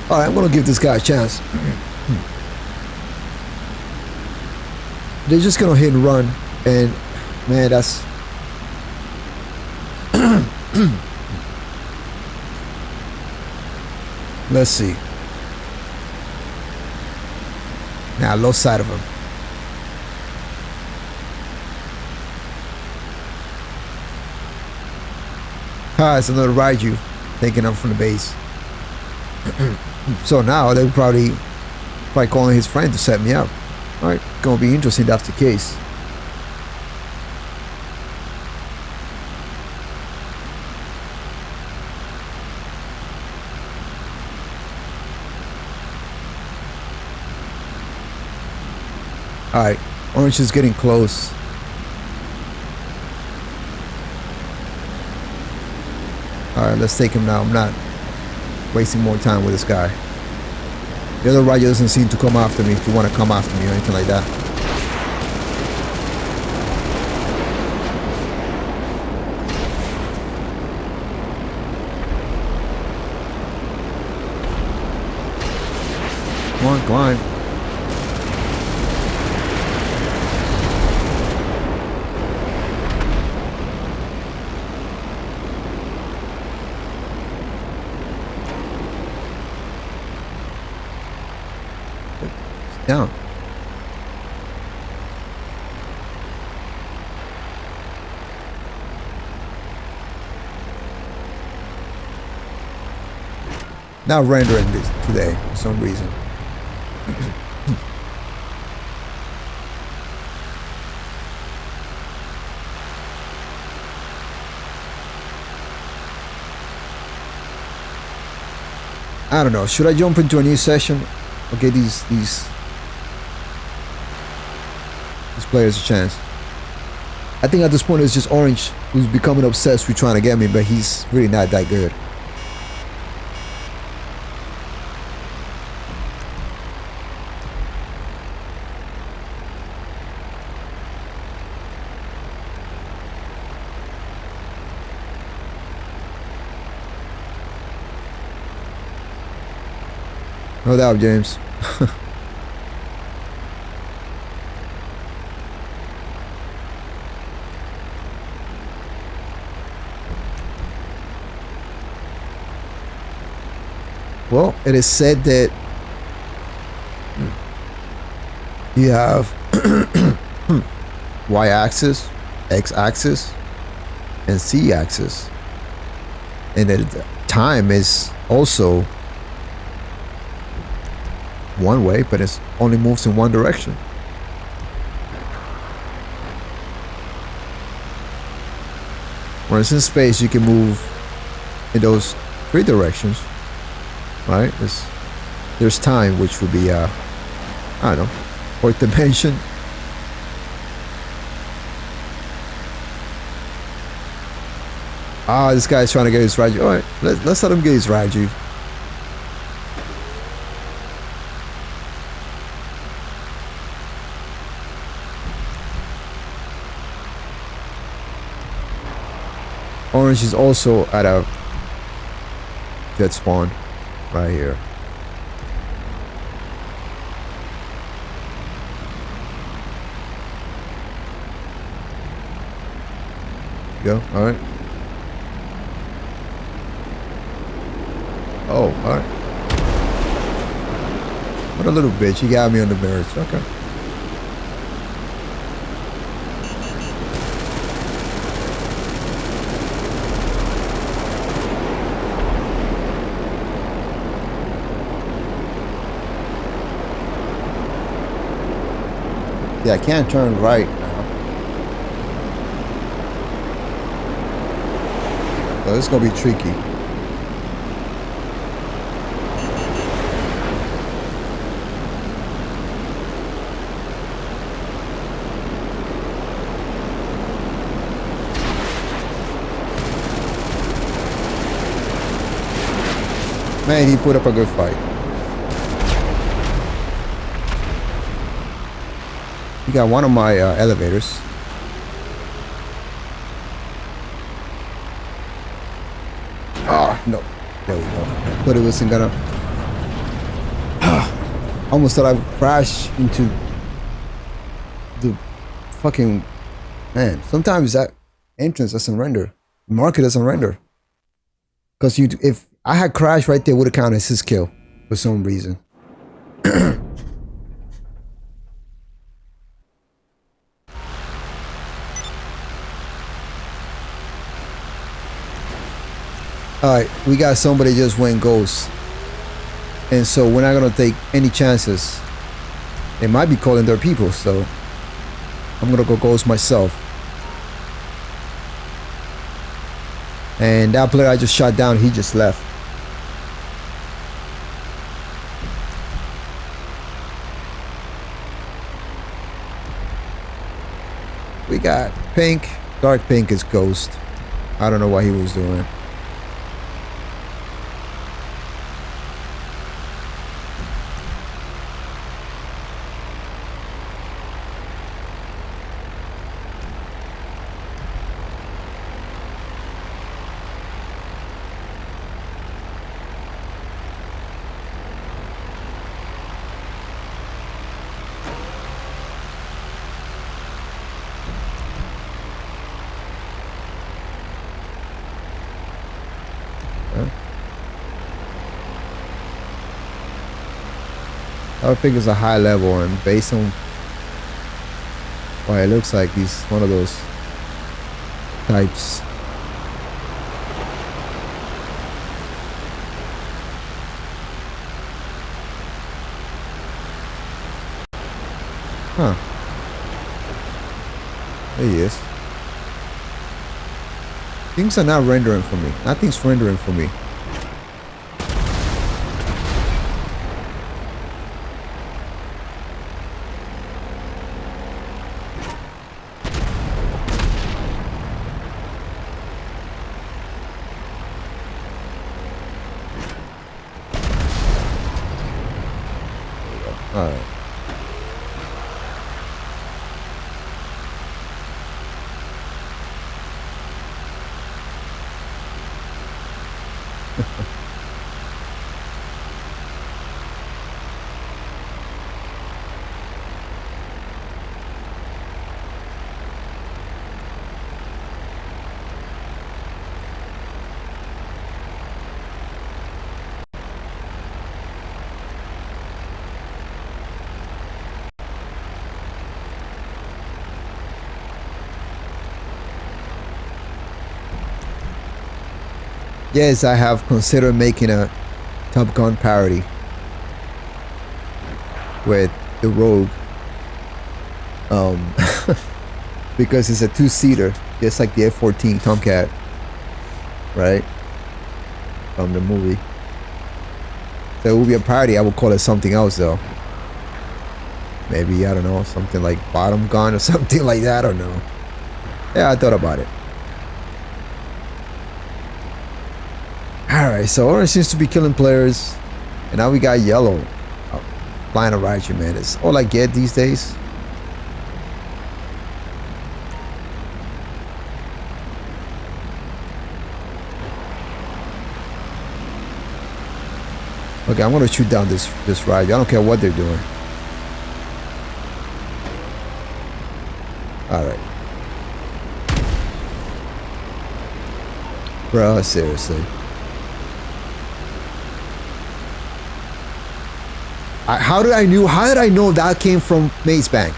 Alright, I'm gonna give this guy a chance. They're just gonna hit and run, and man, that's let's see. Now I lost sight of him. Ah, it's another Raiju taking up from the base. So now they're probably calling his friend to set me up. Alright, gonna be interesting if that's the case. Alright, Orange is getting close. Alright, let's take him now. I'm not wasting more time with this guy. The other Raja doesn't seem to come after me, to want to come after me or anything like that. Come on, climb. Down. Not rendering this today for some reason. I don't know. Should I jump into a new session? Okay, these players a chance. I think at this point it's just Orange who's becoming obsessed with trying to get me, but he's really not that good. No doubt, James. Well, it is said that you have y-axis, x-axis, and z-axis, and that time is also one way, but it only moves in one direction. Whereas in space, you can move in those three directions. Right? There's time, which would be I don't know, fourth dimension. Ah, this guy's trying to get his Raiju. Alright, let's let him get his Raiju. Orange is also at a jet spawn. Right here. Go. All right. Oh, all right. What a little bitch. He got me on the merits. Okay. Yeah, I can't turn right now. So it's gonna be tricky. Man, he put up a good fight. He got one of my elevators. Oh, no. There we go. Thought it wasn't gonna... Almost thought I would crash into the fucking... Man, sometimes that entrance doesn't render. The market doesn't render. Because if I had crashed right there, would have counted as his kill for some reason. Alright, we got somebody just went ghost. And so we're not gonna take any chances. They might be calling their people, so I'm gonna go ghost myself. And that player I just shot down, he just left. We got pink. Dark pink is ghost. I don't know what he was doing. I think it's a high level, and based on what it looks like, he's one of those types. Huh. There he is. Things are not rendering for me. Nothing's rendering for me. Alright. Yes, I have considered making a Top Gun parody with the Rogue, because it's a two-seater, just like the F-14 Tomcat, right, from the movie. So it will be a parody. I will call it something else though. Maybe, I don't know, something like Bottom Gun or something like that. I don't know. Yeah, I thought about it. Alright, so orange seems to be killing players, and now we got yellow flying around you, man. It's all I get these days. Okay, I'm gonna shoot down this ride. I don't care what they're doing. Alright. Bro, seriously. How did I know that came from Maze Bank?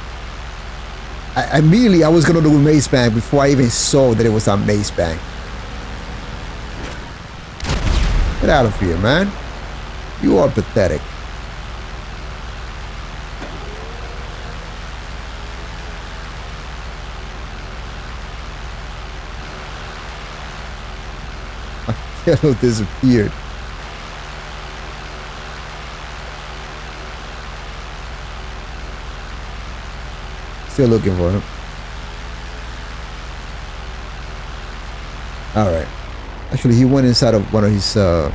Immediately I was gonna do Maze Bank before I even saw that it was on Maze Bank. Get out of here, man. You are pathetic. Yellow disappeared. Still looking for him. Alright. Actually, he went inside of one of his, an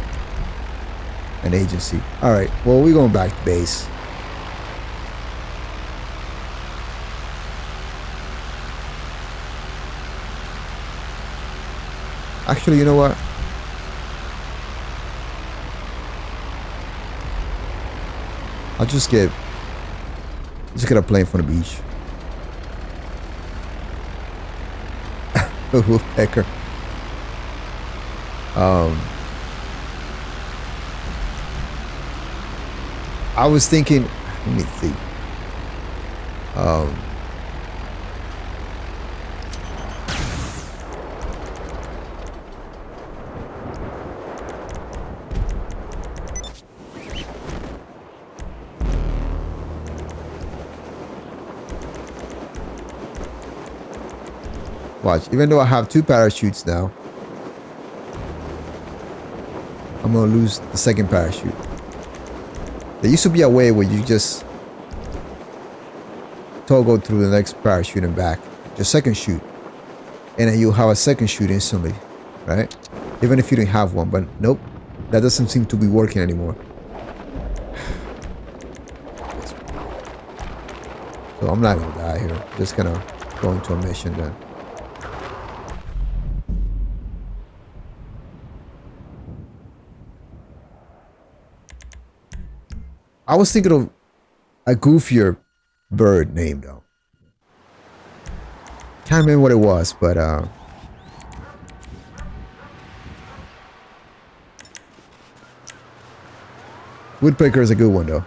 agency. Alright, well, we're going back to base. Actually, you know what? I'll just get a plane from the beach. A woodpecker. I was thinking, let me see. Watch, even though I have 2 parachutes now, I'm gonna lose the second parachute. There used to be a way where you just toggle through the next parachute and back, your second chute, and then you'll have a second chute instantly, right? Even if you didn't have one, but nope, that doesn't seem to be working anymore. So I'm not gonna die here. I'm just gonna go into a mission then. I was thinking of a goofier bird name though. Can't remember what it was, but woodpecker is a good one though.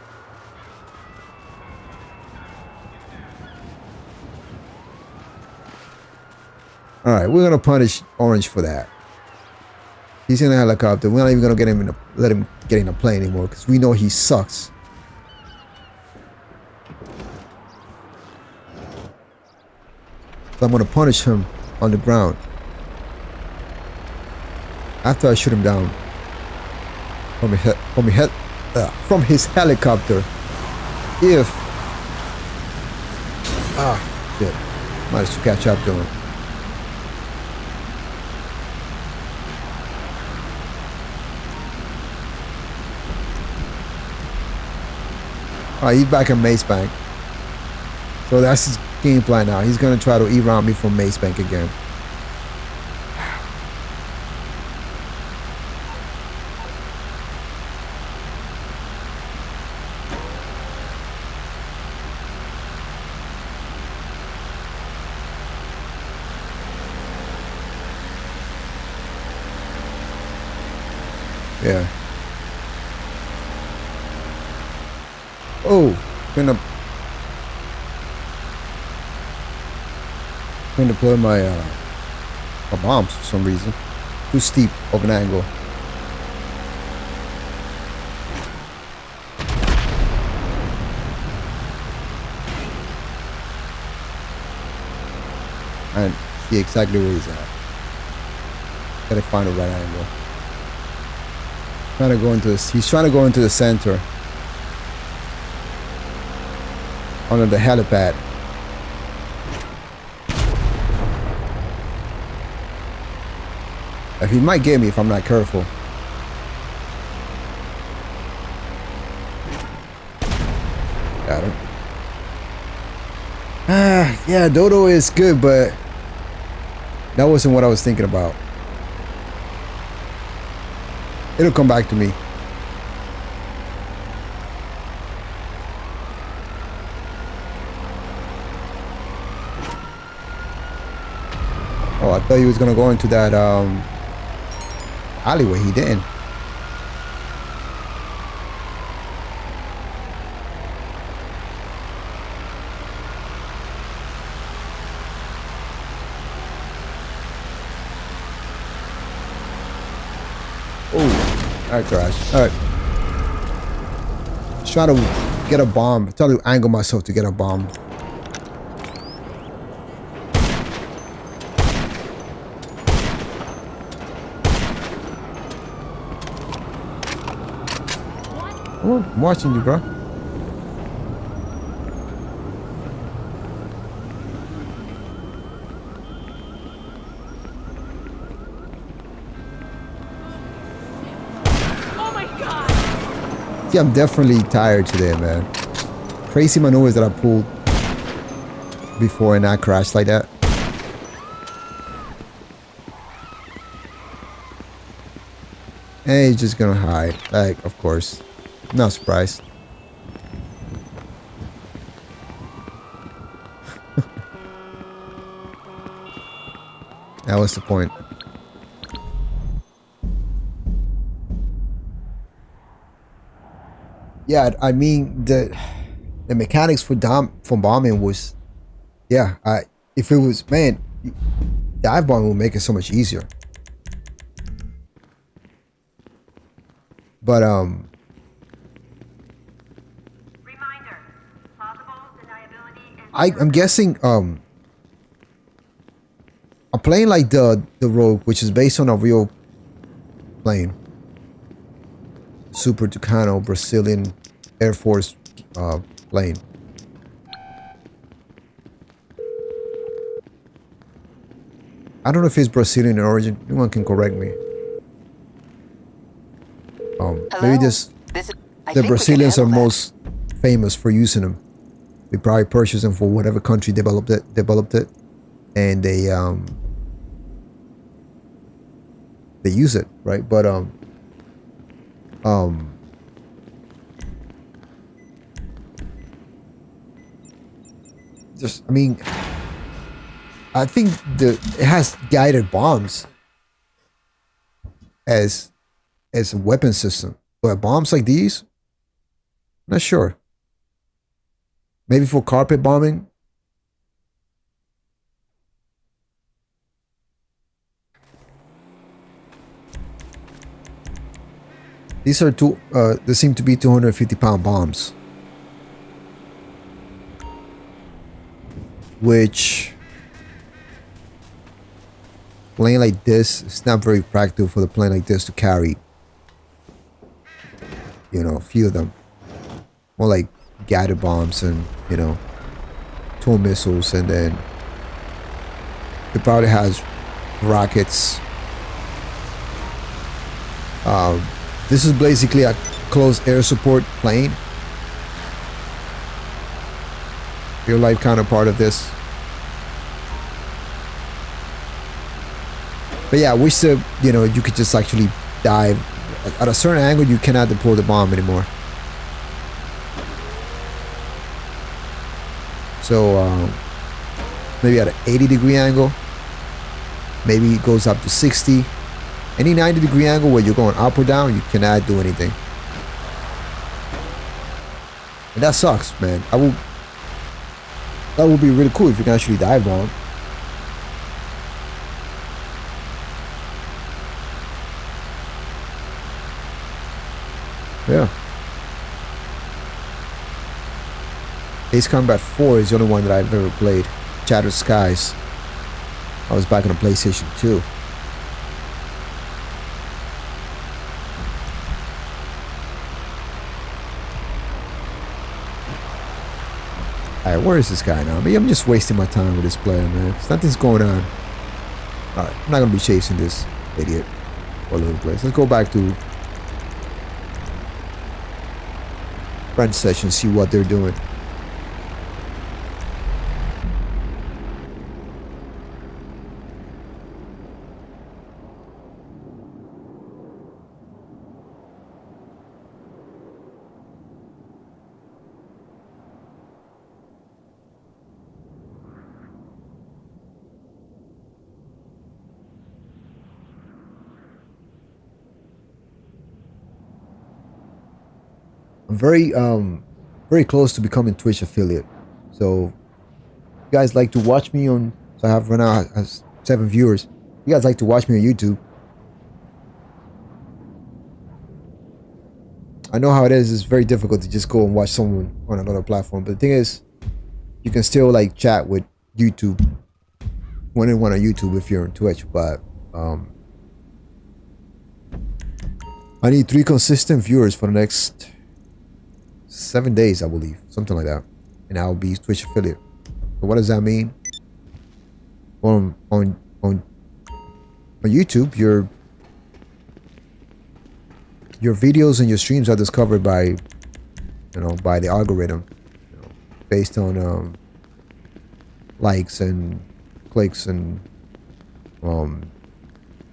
All right, we're gonna punish Orange for that. He's in a helicopter. We're not even gonna get him let him get in a plane anymore because we know he sucks. So I'm gonna punish him on the ground after I shoot him down from his helicopter. If shit, managed to catch up to him. Alright, he's back in Mace Bank. So that's his game plan now. He's gonna try to E-round me from Mace Bank again. Yeah. Oh, gonna deploy my bombs for some reason. Too steep of an angle. And see exactly where he's at. Gotta find the right angle. Trying to go into this. He's trying to go into the center. Under the helipad. He might get me if I'm not careful. Got him. Yeah, Dodo is good, but that wasn't what I was thinking about. It'll come back to me. Oh, I thought he was gonna go into that alleyway. He didn't. Oh, I crashed. All right. Let's try to get a bomb. Try to angle myself to get a bomb. Come on, I'm watching you, bro. Oh my god! Yeah, I'm definitely tired today, man. Crazy maneuvers that I pulled before and I crashed like that. And he's just gonna hide. Like, of course. Not surprised. That was the point. Yeah, I mean the mechanics for bombing was, yeah. If it was, man, dive bombing would make it so much easier. But Reminder. Plausible deniability is I'm guessing a plane like the Rogue, which is based on a real plane, Super Tucano Brazilian Air Force plane. I don't know if it's Brazilian in origin. Anyone can correct me. Maybe This is, I the think we can Brazilians are handle that. most famous for using them. They probably purchased them for whatever country developed it, and they use it, right? But just, I mean, I think it has guided bombs as a weapon system, but bombs like these, not sure. Maybe for carpet bombing. These are they seem to be 250-pound bombs, which plane like this, it's not very practical for the plane like this to carry, you know, a few of them. More like guided bombs and, you know, tool missiles, and then it probably has rockets. This is basically a closed air support plane. Real life counterpart of this. But yeah, I wish that, you know, you could just actually dive. At a certain angle, you cannot deploy the bomb anymore. So maybe at an 80-degree angle, maybe it goes up to 60. Any 90-degree angle where you're going up or down, you cannot do anything. And that sucks, man. That would be really cool if you can actually dive bomb. Yeah. Ace Combat 4 is the only one that I've ever played. Shattered Skies. I was back on the PlayStation 2. Alright, where is this guy now? Maybe I'm just wasting my time with this player, man. Nothing's going on. Alright, I'm not gonna be chasing this idiot all over the place. Let's go back to friend session, see what they're doing. I'm very close to becoming Twitch affiliate. So you guys like to watch me on, so I have right now has 7 viewers. You guys like to watch me on YouTube. I know how it is. It's very difficult to just go and watch someone on another platform. But the thing is, you can still like chat with YouTube, one on YouTube if you're on Twitch. But I need 3 consistent viewers for the next 7 days, I believe, something like that, and I'll be Twitch affiliate. So what does that mean? On YouTube, your videos and your streams are discovered by, by the algorithm, based on likes and clicks and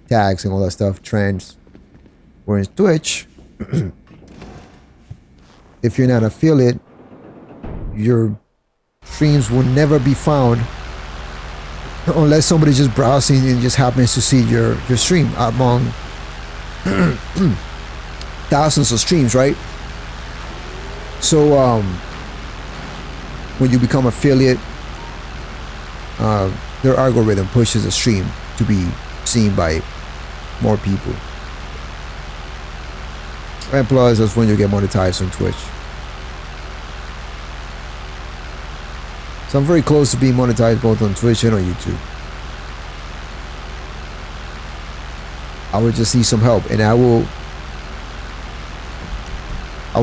tags and all that stuff, trends. Whereas Twitch, if you're not an affiliate, your streams will never be found unless somebody's just browsing and just happens to see your stream among thousands of streams, right? So when you become affiliate, their algorithm pushes the stream to be seen by more people. And plus, that's when you get monetized on Twitch. So I'm very close to being monetized both on Twitch and on YouTube. I would just need some help, and I will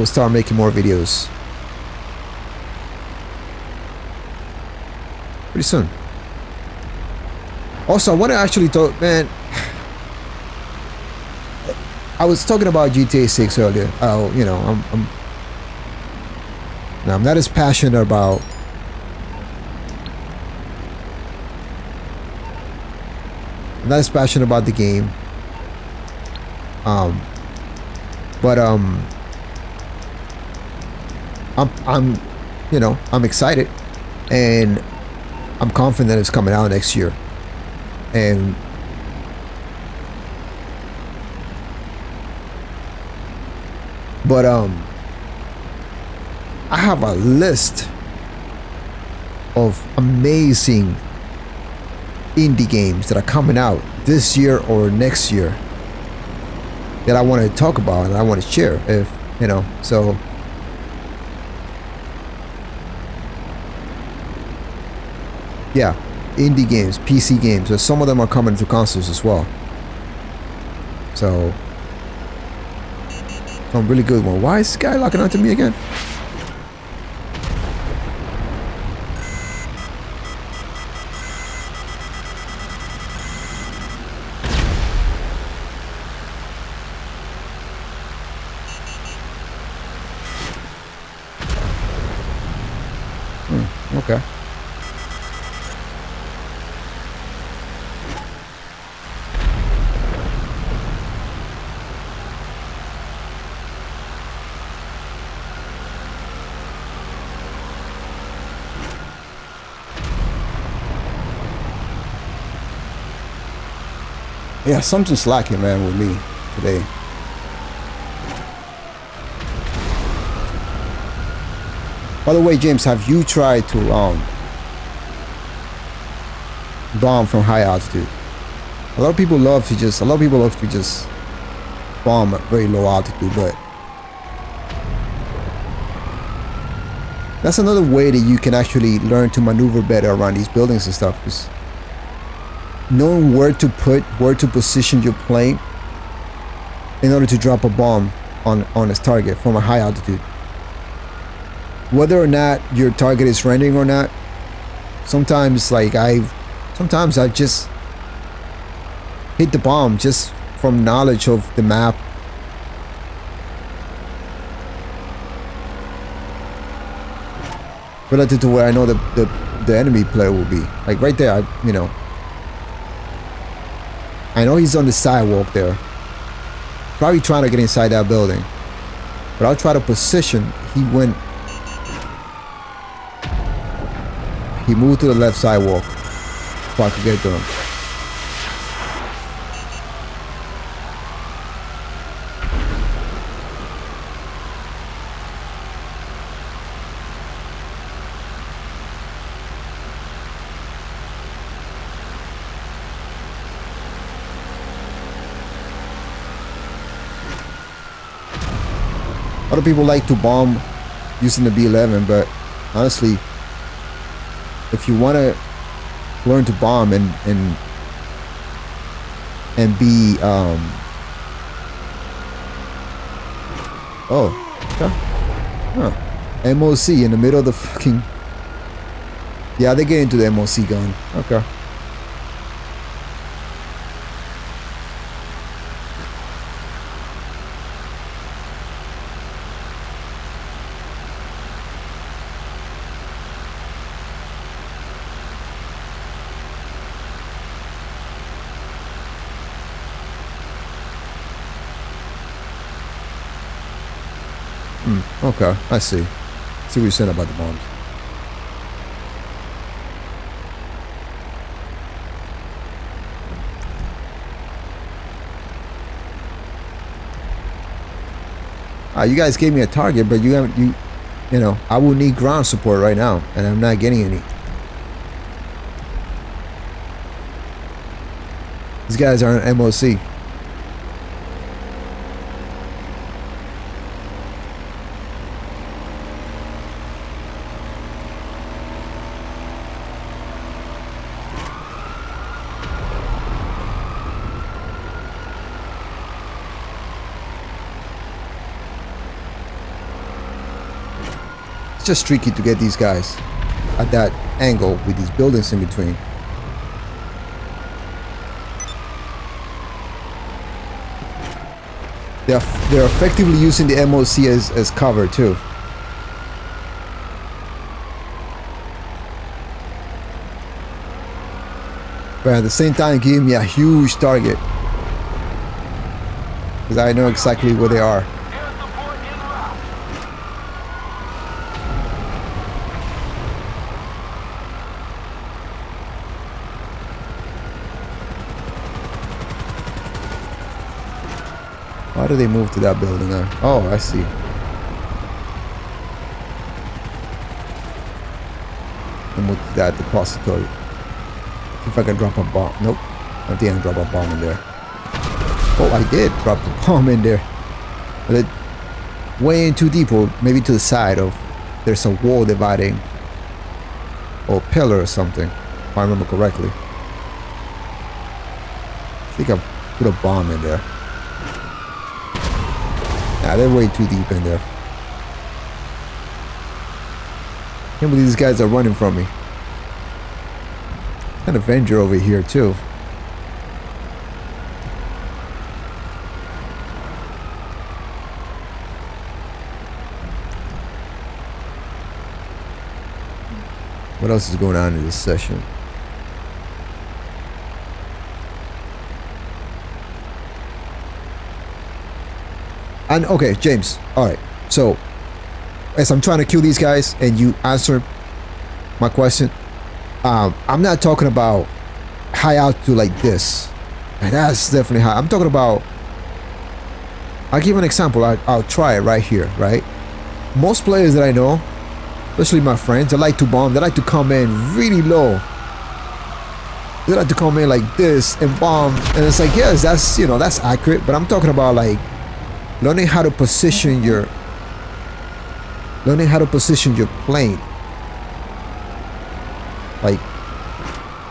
start making more videos pretty soon. Also, I want to actually talk, man. I was talking about GTA 6 earlier. I'm not as passionate about the game. I'm excited, and I'm confident it's coming out next year. But I have a list of amazing indie games that are coming out this year or next year that I want to talk about and I want to share, so yeah, indie games, PC games, and some of them are coming to consoles as well. So some really good one. Why is this guy locking onto me again? Okay. Yeah, something's lacking, man, with me today. By the way, James, have you tried to bomb from high altitude? A lot of people love to just bomb at very low altitude, but that's another way that you can actually learn to maneuver better around these buildings and stuff. Is knowing where to position your plane in order to drop a bomb on its target from a high altitude. Whether or not your target is rendering or not, sometimes I just hit the bomb just from knowledge of the map. Relative to where I know the enemy player will be. Like right there, I know he's on the sidewalk there. Probably trying to get inside that building. But I'll try to position. He moved to the left sidewalk so I could get to him. Other people like to bomb using the B11, but honestly, if you want to learn to bomb and be oh, okay. Huh. MOC in the middle of the fucking... Yeah, they get into the MOC gun. Okay. Okay, I see. See what you're saying about the bombs. You guys gave me a target, but you know, I will need ground support right now, and I'm not getting any. These guys are an MOC. It's just tricky to get these guys at that angle with these buildings in between. They're effectively using the MOC as cover too. But at the same time giving me a huge target, because I know exactly where they are. Why do they move to that building now? Oh, I see. They move to that depository. See if I can drop a bomb. Nope. I don't think I can drop a bomb in there. Oh, I did drop the bomb in there. But it way in too deep, or maybe to the side of... There's a wall dividing. Or pillar or something. If I remember correctly. I think I put a bomb in there. Nah, they're way too deep in there. Can't believe these guys are running from me. An Avenger over here too. What else is going on in this session? And okay, James. All right. So, as I'm trying to kill these guys, and you answer my question, I'm not talking about high altitude like this. And that's definitely high. I'm talking about. I'll give an example. I'll try it right here. Right. Most players that I know, especially my friends, they like to bomb. They like to come in really low. They like to come in like this and bomb. And it's like, yes, that's, you know, that's accurate. But I'm talking about like. Learning how to position your plane like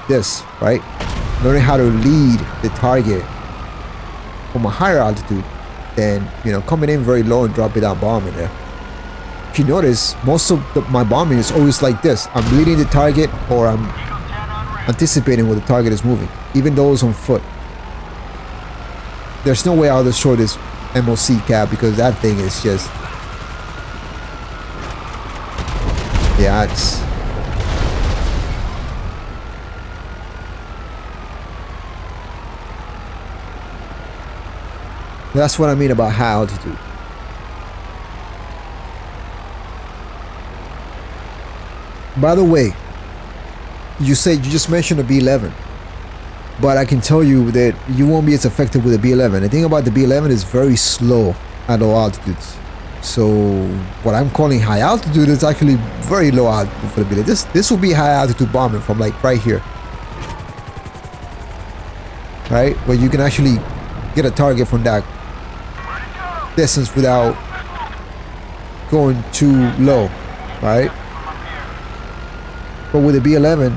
this, right? Learning how to lead the target from a higher altitude than, you know, coming in very low and dropping that bomb in there. If you notice, most of my bombing is always like this. I'm leading the target, or I'm anticipating where the target is moving, even those on foot. There's no way I'll destroy this MOC cap, because that thing is just, yeah, it's that's what I mean about high altitude. By the way, you just mentioned a B-11. But I can tell you that you won't be as effective with the B-11. The thing about the B-11 is very slow at low altitudes. So what I'm calling high altitude is actually very low altitude for the B-11. This will be high altitude bombing from like right here. Right? Where you can actually get a target from that distance without going too low. Right? But with the B-11,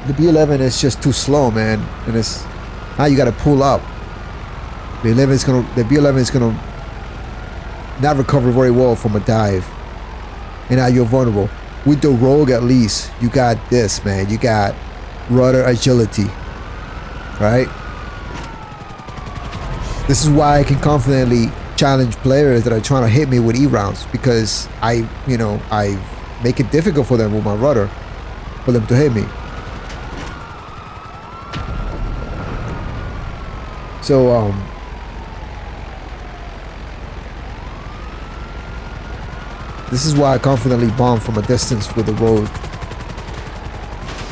the B-11 is just too slow, man, and it's now you got to pull up. The B-11 is gonna not recover very well from a dive. And now you're vulnerable. With the Rogue, at least, you got this, man. You got rudder agility, right? This is why I can confidently challenge players that are trying to hit me with E-rounds, because I make it difficult for them with my rudder, for them to hit me. So, this is why I confidently bomb from a distance with the Rogue.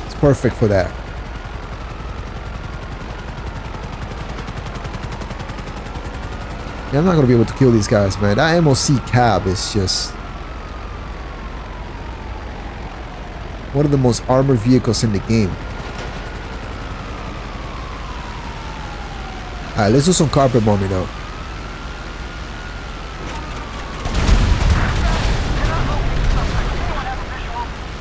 It's perfect for that. Yeah, I'm not gonna be able to kill these guys, man. That MOC cab is just one of the most armored vehicles in the game. Alright, let's do some carpet bombing now.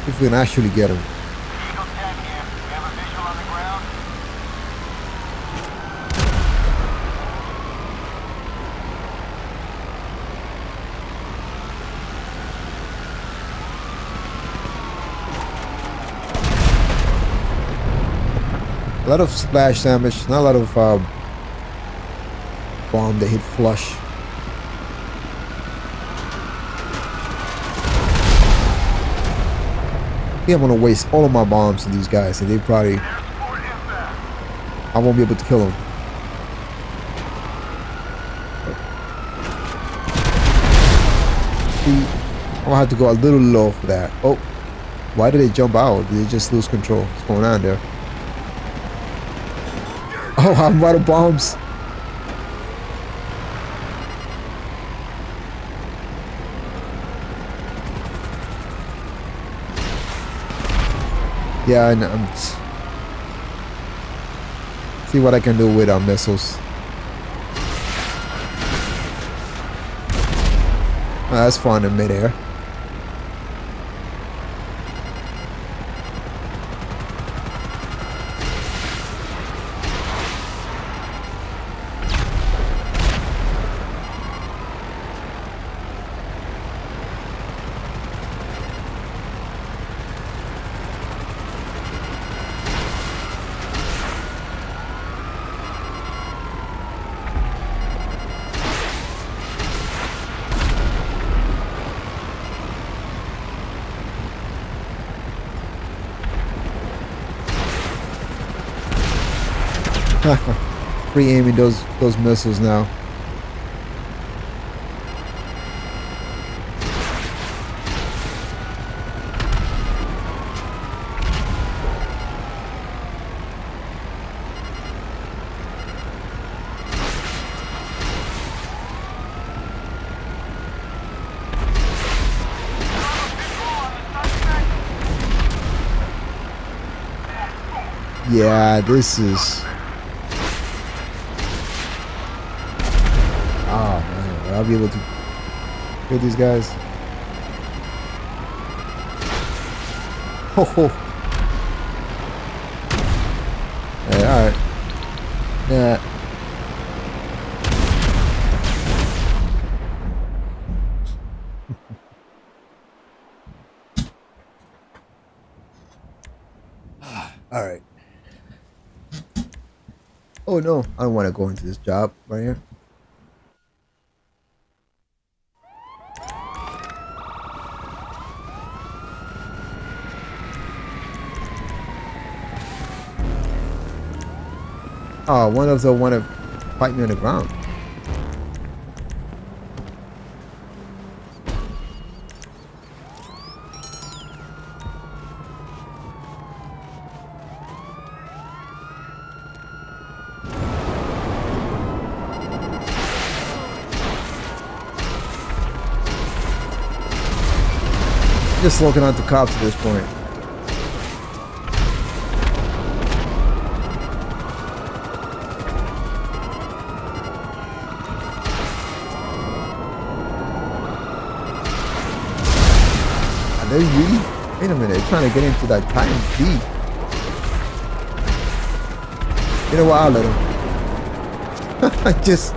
If we can actually get him. Eagle 10 here. We have a visual on the ground. A lot of splash damage, not a lot of bomb that hit flush. I think I'm gonna waste all of my bombs on these guys, and they probably, I won't be able to kill them. See, I'm gonna have to go a little low for that. Oh, why did they jump out? Did they just lose control? What's going on there? Oh, I'm out of bombs. Yeah, and see what I can do with our missiles. Oh, that's fun in midair. Free aiming those missiles now. Yeah, this is. Oh man, will I be able to kill these guys? Oh, hey, all right. Yeah. All right. Oh no, I don't want to go into this job right here. Oh, one of them want to fight me on the ground. Just looking at the cops at this point. Are they really? Wait a minute, they're trying to get into that Titan B. You know what? I'll let them. I just.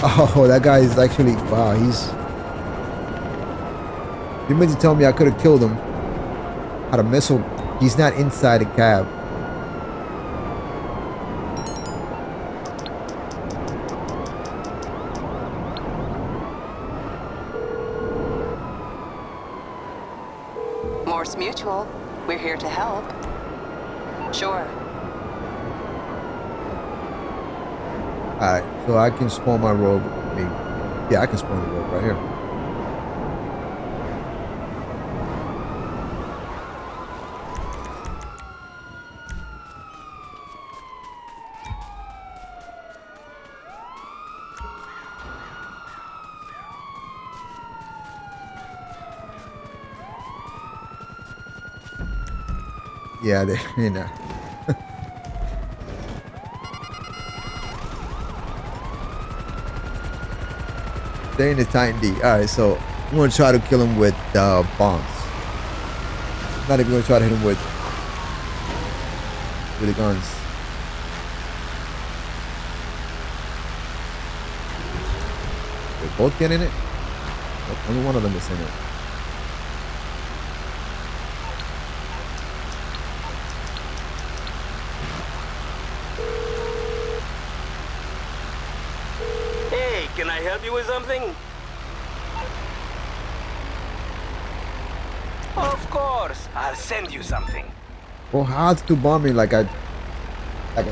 Oh, that guy is actually, wow, he's... You meant to tell me I could have killed him. Had a missile. He's not inside the cab. Morse Mutual. We're here to help. Sure. Alright, so I can spawn my rogue. I mean, yeah, I can spawn the rogue right here. Yeah, they, you know. They're in the Titan D. Alright, so I'm going to try to kill him with bombs. Not even going to try to hit him with the guns. They both get in it? Nope, only one of them is in it. Hey, can I help you with something? Of course, I'll send you something. Well, how to bomb me like I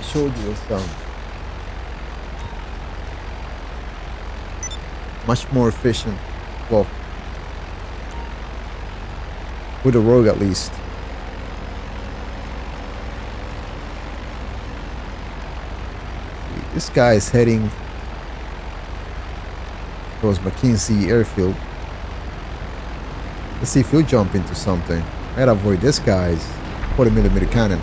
showed you with much more efficient. Well, with a rogue at least. This guy is heading towards McKinsey Airfield. Let's see if he'll jump into something. I gotta avoid this guy's 40mm cannon.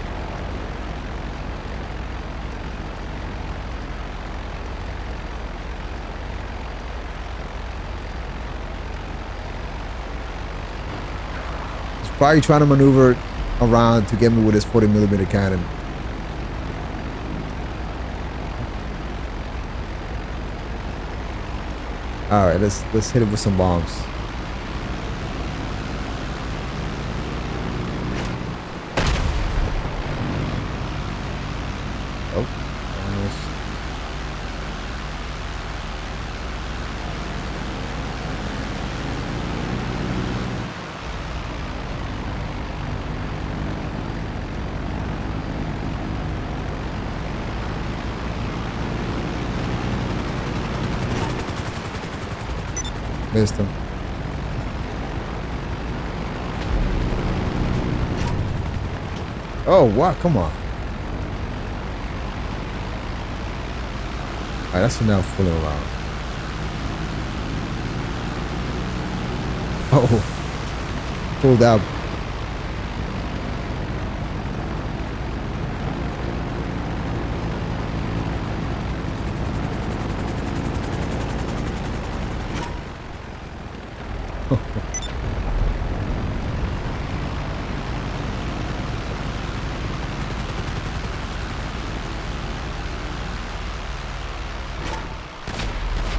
He's probably trying to maneuver around to get me with his 40mm cannon. All right, let's hit it with some bombs. Oh, almost. Missed him. Oh, wow, come on. Alright, that's enough fooling around. Oh, pulled out.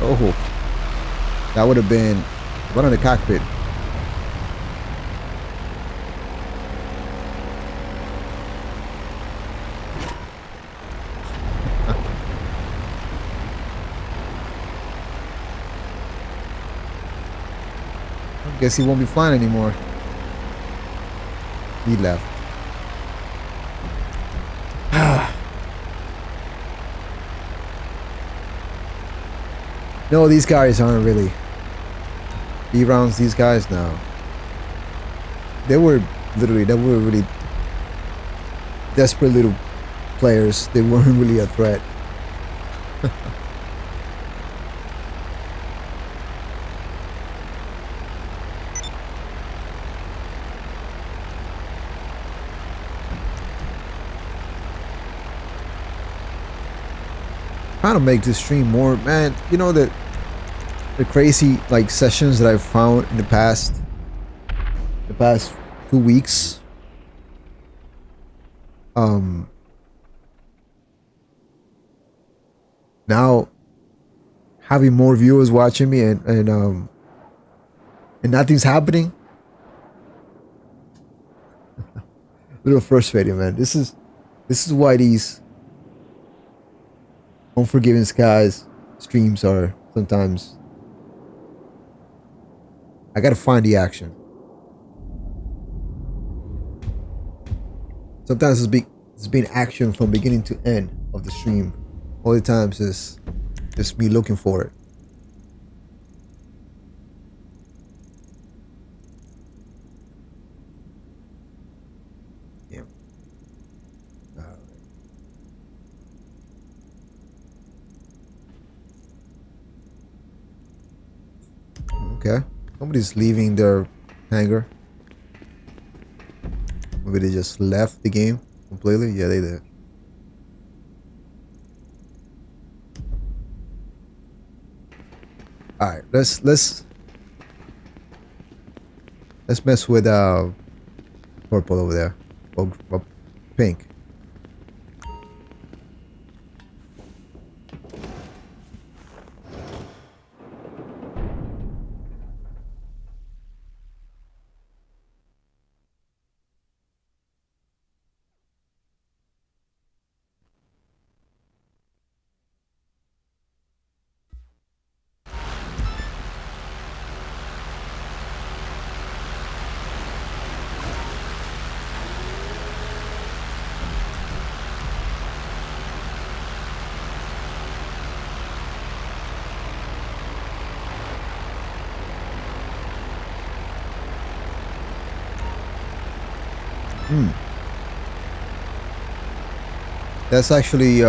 Oh, that would have been one in the cockpit. I guess he won't be flying anymore. He left. No, these guys aren't really B-rounds. These guys, no. They were really desperate little players. They weren't really a threat. Trying to make this stream more, man. You know that the crazy like sessions that I've found in the past 2 weeks. Now having more viewers watching me and nothing's happening. A little frustrating, man. This is why these Unforgiving Skies streams are sometimes. I gotta find the action. Sometimes it's been action from beginning to end of the stream. Other times it's just me looking for it. Yeah. Okay. Somebody's leaving their hangar. Maybe they just left the game completely. Yeah, they did. All right, let's mess with purple over there, or pink. That's actually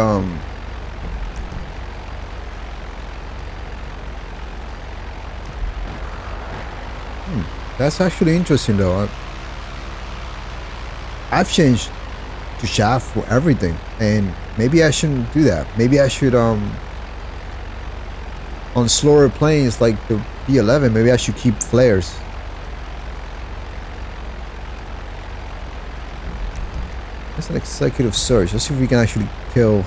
that's actually interesting though. I've changed to shaft for everything, and maybe I shouldn't do that. Maybe I should on slower planes like the B11, maybe I should keep flares. It's an executive search. Let's see if we can actually kill.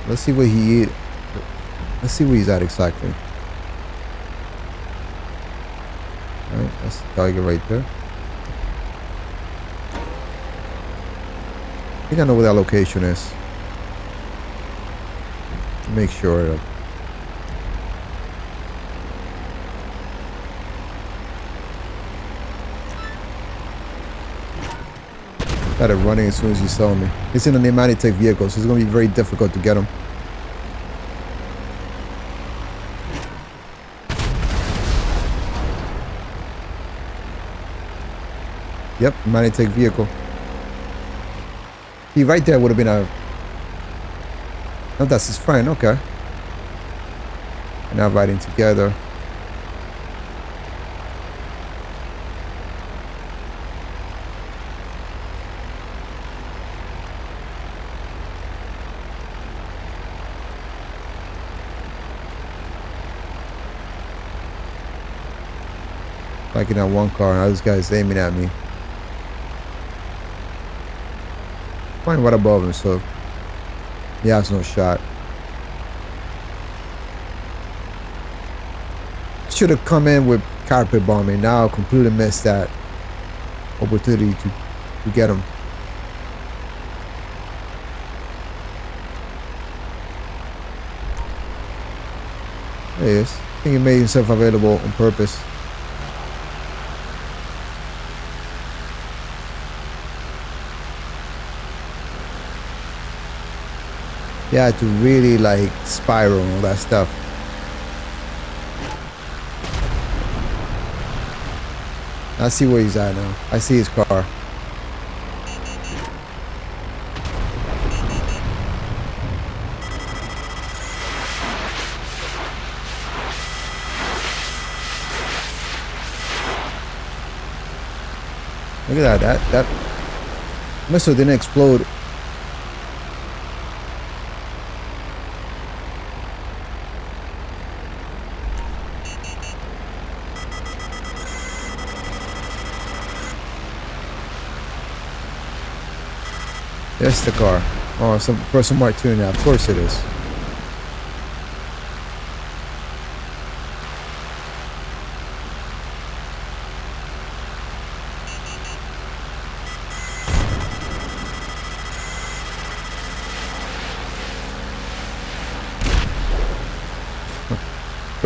Let's see where he is. Let's see where he's at exactly. Alright, that's the target right there. I think I know where that location is. Make sure. Started running as soon as he saw me. He's in an Tik vehicle, so it's going to be very difficult to get him. Yep, Tik vehicle. See, right there would have been a... Oh, that's his friend, okay. Now riding together. Like in that one car, and this guy's aiming at me. Fine, right above him, so he has no shot. Should have come in with carpet bombing. Now I completely missed that opportunity to get him. There he is. I think he made himself available on purpose. Yeah, to really like spiral and all that stuff. I see where he's at now. I see his car. Look at that. That missile didn't explode. There's the car. Oh, some person marked 2 now. Of course it is.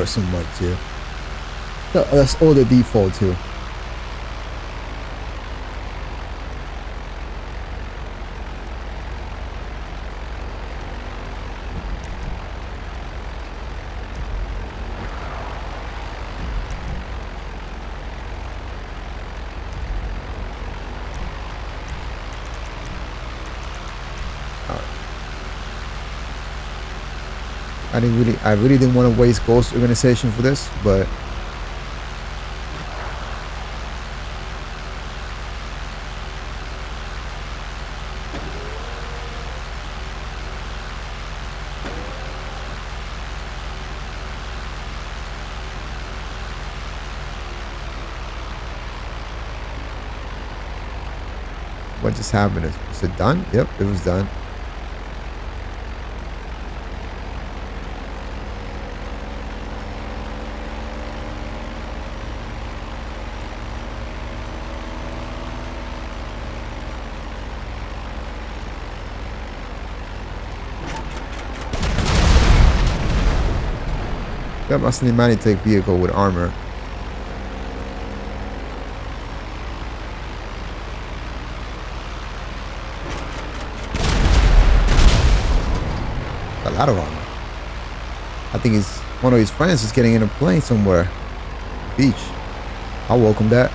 Person Mark 2. That's all the default too. I really didn't want to waste Ghost Organization for this, but what just happened? Is it done? Yep, it was done. That must be Manitech vehicle with armor. A lot of armor. I think one of his friends is getting in a plane somewhere. Beach. I'll welcome that.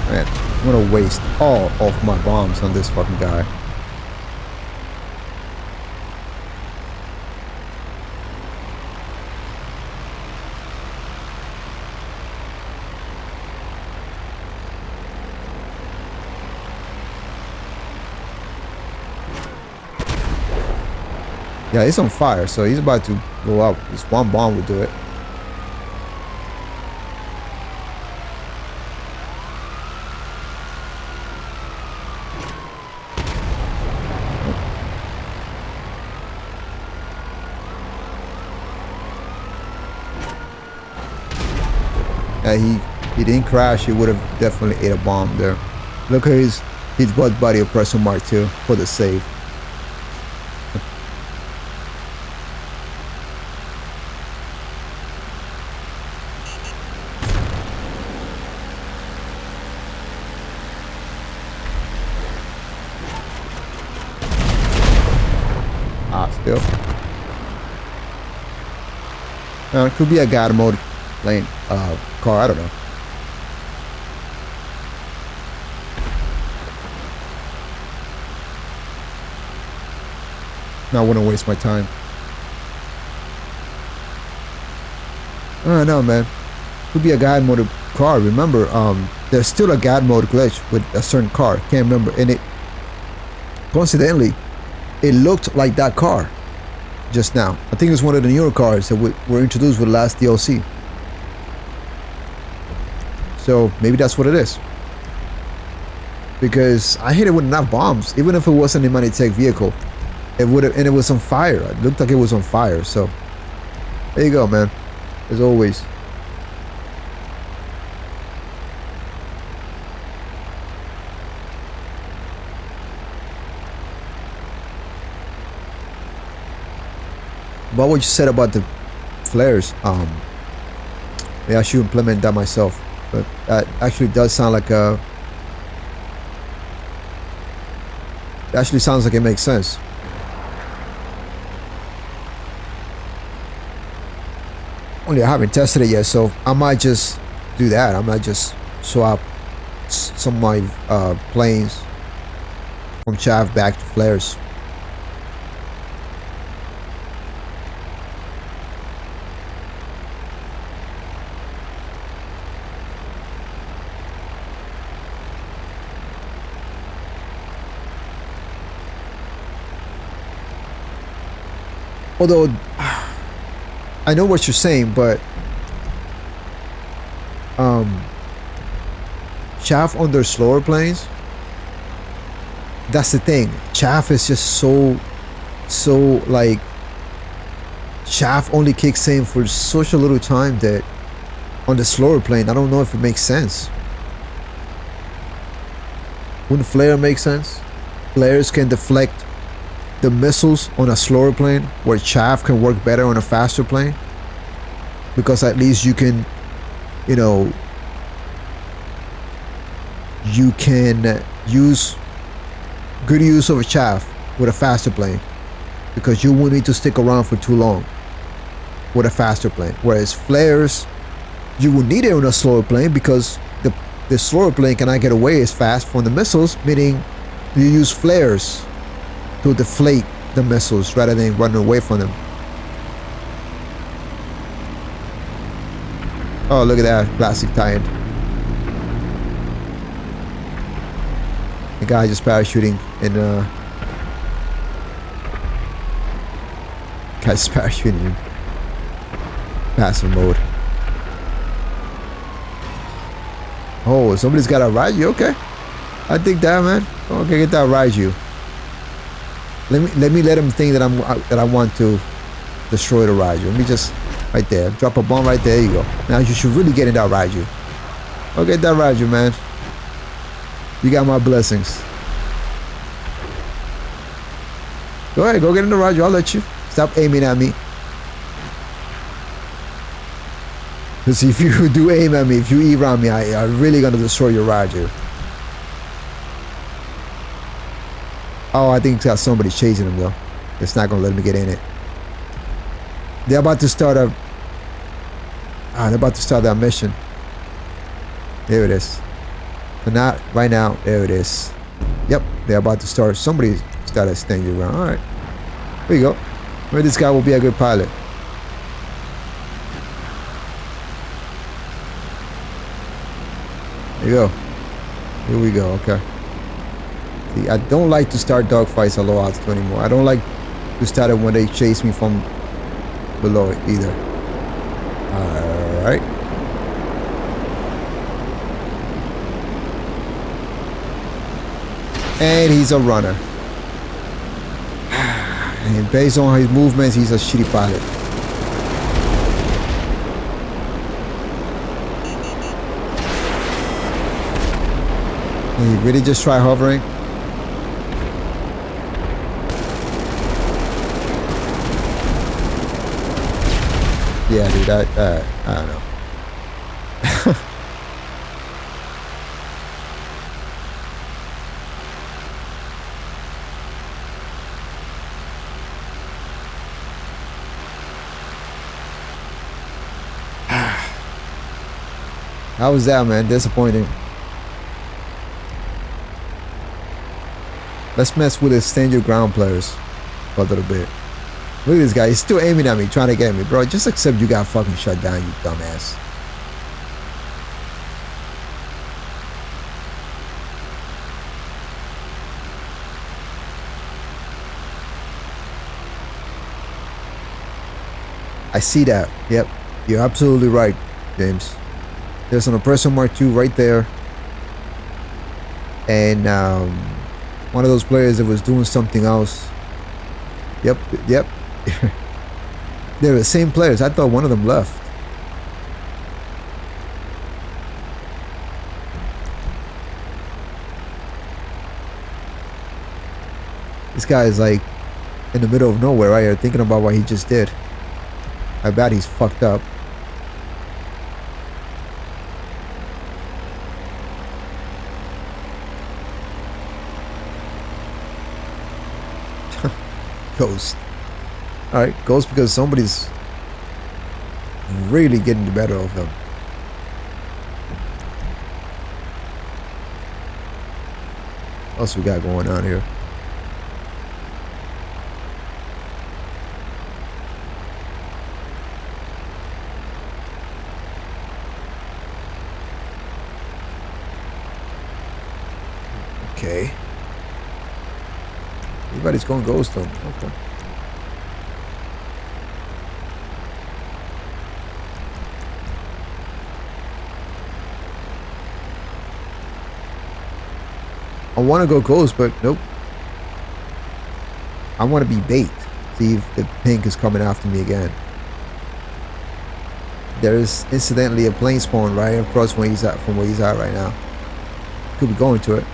Man, I'm gonna waste all of my bombs on this fucking guy. Yeah, it's on fire, so he's about to blow up. Just one bomb will do it. Yeah, he didn't crash. He would have definitely ate a bomb there. Look at his butt body oppressor Mark II for the save. Still. It could be a God mode lane car, I don't know. No, I wouldn't waste my time. I don't know, man. Could be a God mode car. Remember, there's still a God mode glitch with a certain car. Can't remember. And it, coincidentally, it looked like that car just now. I think it's one of the newer cars that were introduced with the last DLC. So maybe that's what it is. Because I hit it with enough bombs, even if it wasn't a Manitech vehicle, it would have, and it was on fire. It looked like it was on fire. So there you go, man. As always. About what you said about the flares, yeah, I should implement that myself, but that actually does sound like a, it actually sounds like it makes sense. Only I haven't tested it yet, so I might just do that. I might just swap some of my planes from chaff back to flares. Although, I know what you're saying, but chaff on their slower planes, that's the thing. Chaff is just so like, chaff only kicks in for such a little time that on the slower plane, I don't know if it makes sense. Wouldn't flare make sense? flares can deflect the missiles on a slower plane, where chaff can work better on a faster plane, because at least you can, you know, you can use good use of a chaff with a faster plane, because you won't need to stick around for too long with a faster plane. Whereas flares, you will need it on a slower plane, because the slower plane cannot get away as fast from the missiles, meaning you use flares to deflate the missiles rather than running away from them. Oh, look at that plastic tie-in. The guy just parachuting in guy's parachuting in passive mode. Oh, somebody's got a ride you. Okay, I think that, man. Okay, get that ride you. Let me let him think that I want to destroy the ride you. Let me just right there drop a bomb right there. There you go. Now you should really get in that ride you. Okay, that ride you, man. You got my blessings. Go ahead, go get in the ride you. I'll let you. Stop aiming at me. Because if you do aim at me, if you eat around me, I'm really gonna destroy your ride you. Oh, I think it's got somebody chasing him though. It's not gonna let me get in it. They're about to start a. They're about to start that mission. There it is. But not right now. There it is. Yep, they're about to start. Somebody started standing around. All right, here you go. Maybe this guy will be a good pilot. There you go. Here we go. Okay. See, I don't like to start dogfights at low altitude anymore. I don't like to start it when they chase me from below it either. All right. And he's a runner. And based on his movements, he's a shitty pilot. He really just try hovering. Yeah, dude, I don't know. How was that, man? Disappointing. Let's mess with his stand your ground players for a little bit. Look at this guy. He's still aiming at me, trying to get me. Bro, just accept you got fucking shut down, you dumbass. I see that. Yep. You're absolutely right, James. There's an Oppressor Mark II right there. And one of those players that was doing something else. Yep. They're the same players. I thought one of them left. This guy is like in the middle of nowhere right here, thinking about what he just did. I bet he's fucked up. Ghost. Alright, ghost because somebody's really getting the better of them. What else we got going on here? Okay. Everybody's going ghost on. Okay. I want to go ghost, but nope. I want to be bait. See if the pink is coming after me again. There's incidentally a plane spawn right across where he's at, from where he's at right now. Could be going to it.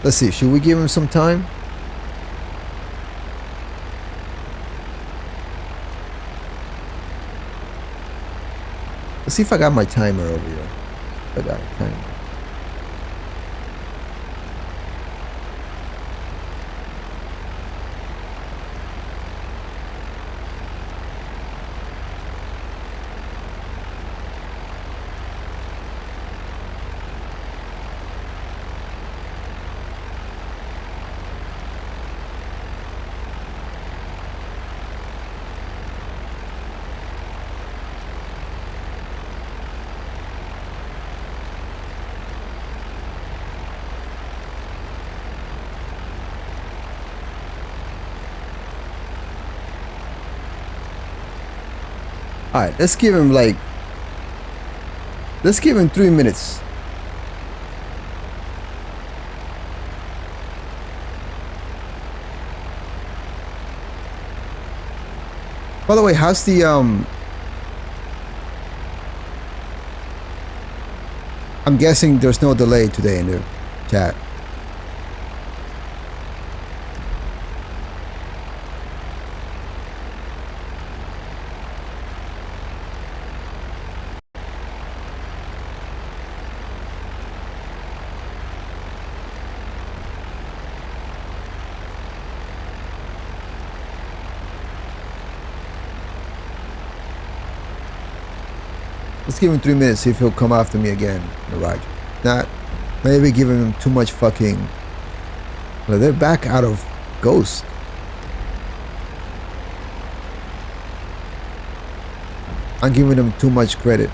Let's see. Should we give him some time? Let's see if I got my timer over here. I got a timer. All right, let's give him 3 minutes. By the way, how's the I'm guessing there's no delay today in the chat. Let's give him 3 minutes, see if he'll come after me again, Mirage. Not, maybe giving him too much fucking... Well, they're back out of Ghost. I'm giving them too much credit.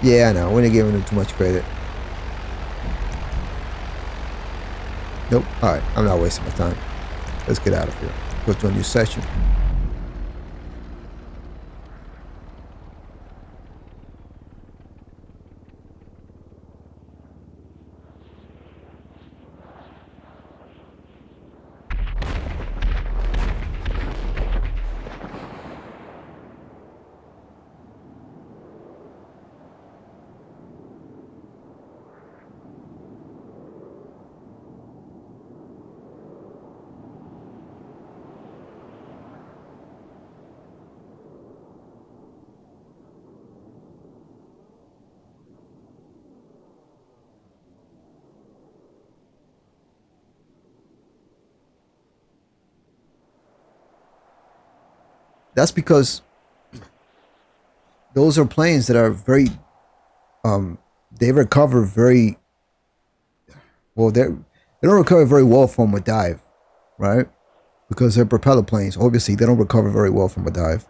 Yeah, I know, we're not giving them too much credit. Nope. Alright, I'm not wasting my time. Let's get out of here. Go to a new session. That's because those are planes that are very, they recover very, well, they don't recover very well from a dive, right? Because they're propeller planes. Obviously, they don't recover very well from a dive.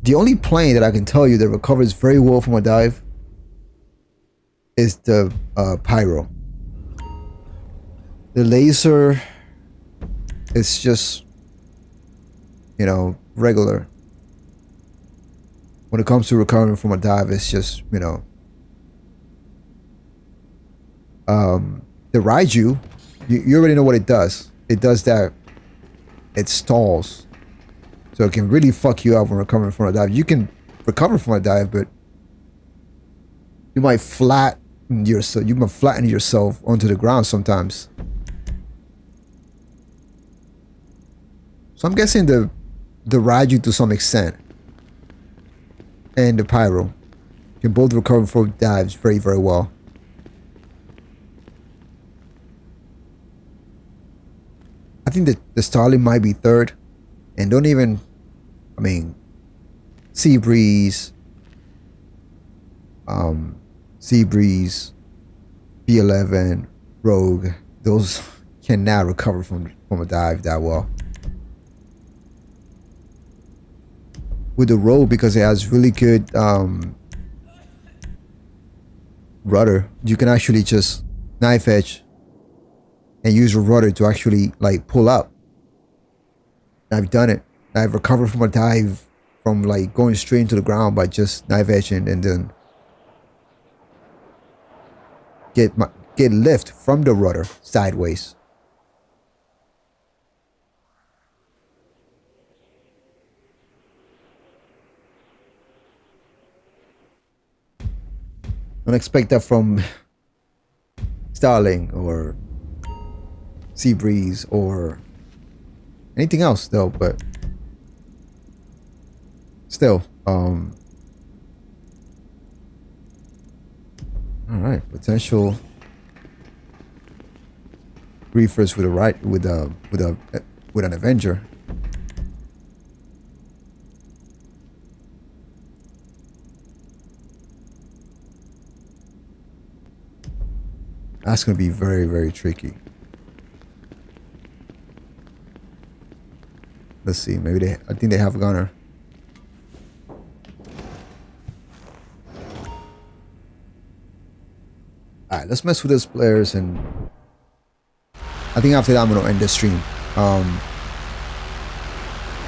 The only plane that I can tell you that recovers very well from a dive is the Pyro. The laser is just, you know, regular. When it comes to recovering from a dive, it's just, you know, the Raiju, you already know what it does. It does that. It stalls, so it can really fuck you up when recovering from a dive. You can recover from a dive, but you might flatten yourself onto the ground sometimes. So I'm guessing the Raiju to some extent and the Pyro can both recover from dives very, very well. I think that the Starling might be third, and don't even, I mean, Sea Breeze, B11, Rogue, those cannot recover from a dive that well. With the Rogue, because it has really good rudder, you can actually just knife edge and use your rudder to actually like pull up. I've done it. I've recovered from a dive from like going straight into the ground by just knife edging and then get lift from the rudder sideways. Don't expect that from Starling or Seabreeze or anything else though, but still, all right, potential briefers with an Avenger. That's gonna be very, very tricky. Let's see. Maybe I think they have a gunner. All right, let's mess with those players, and I think after that I'm gonna end the stream.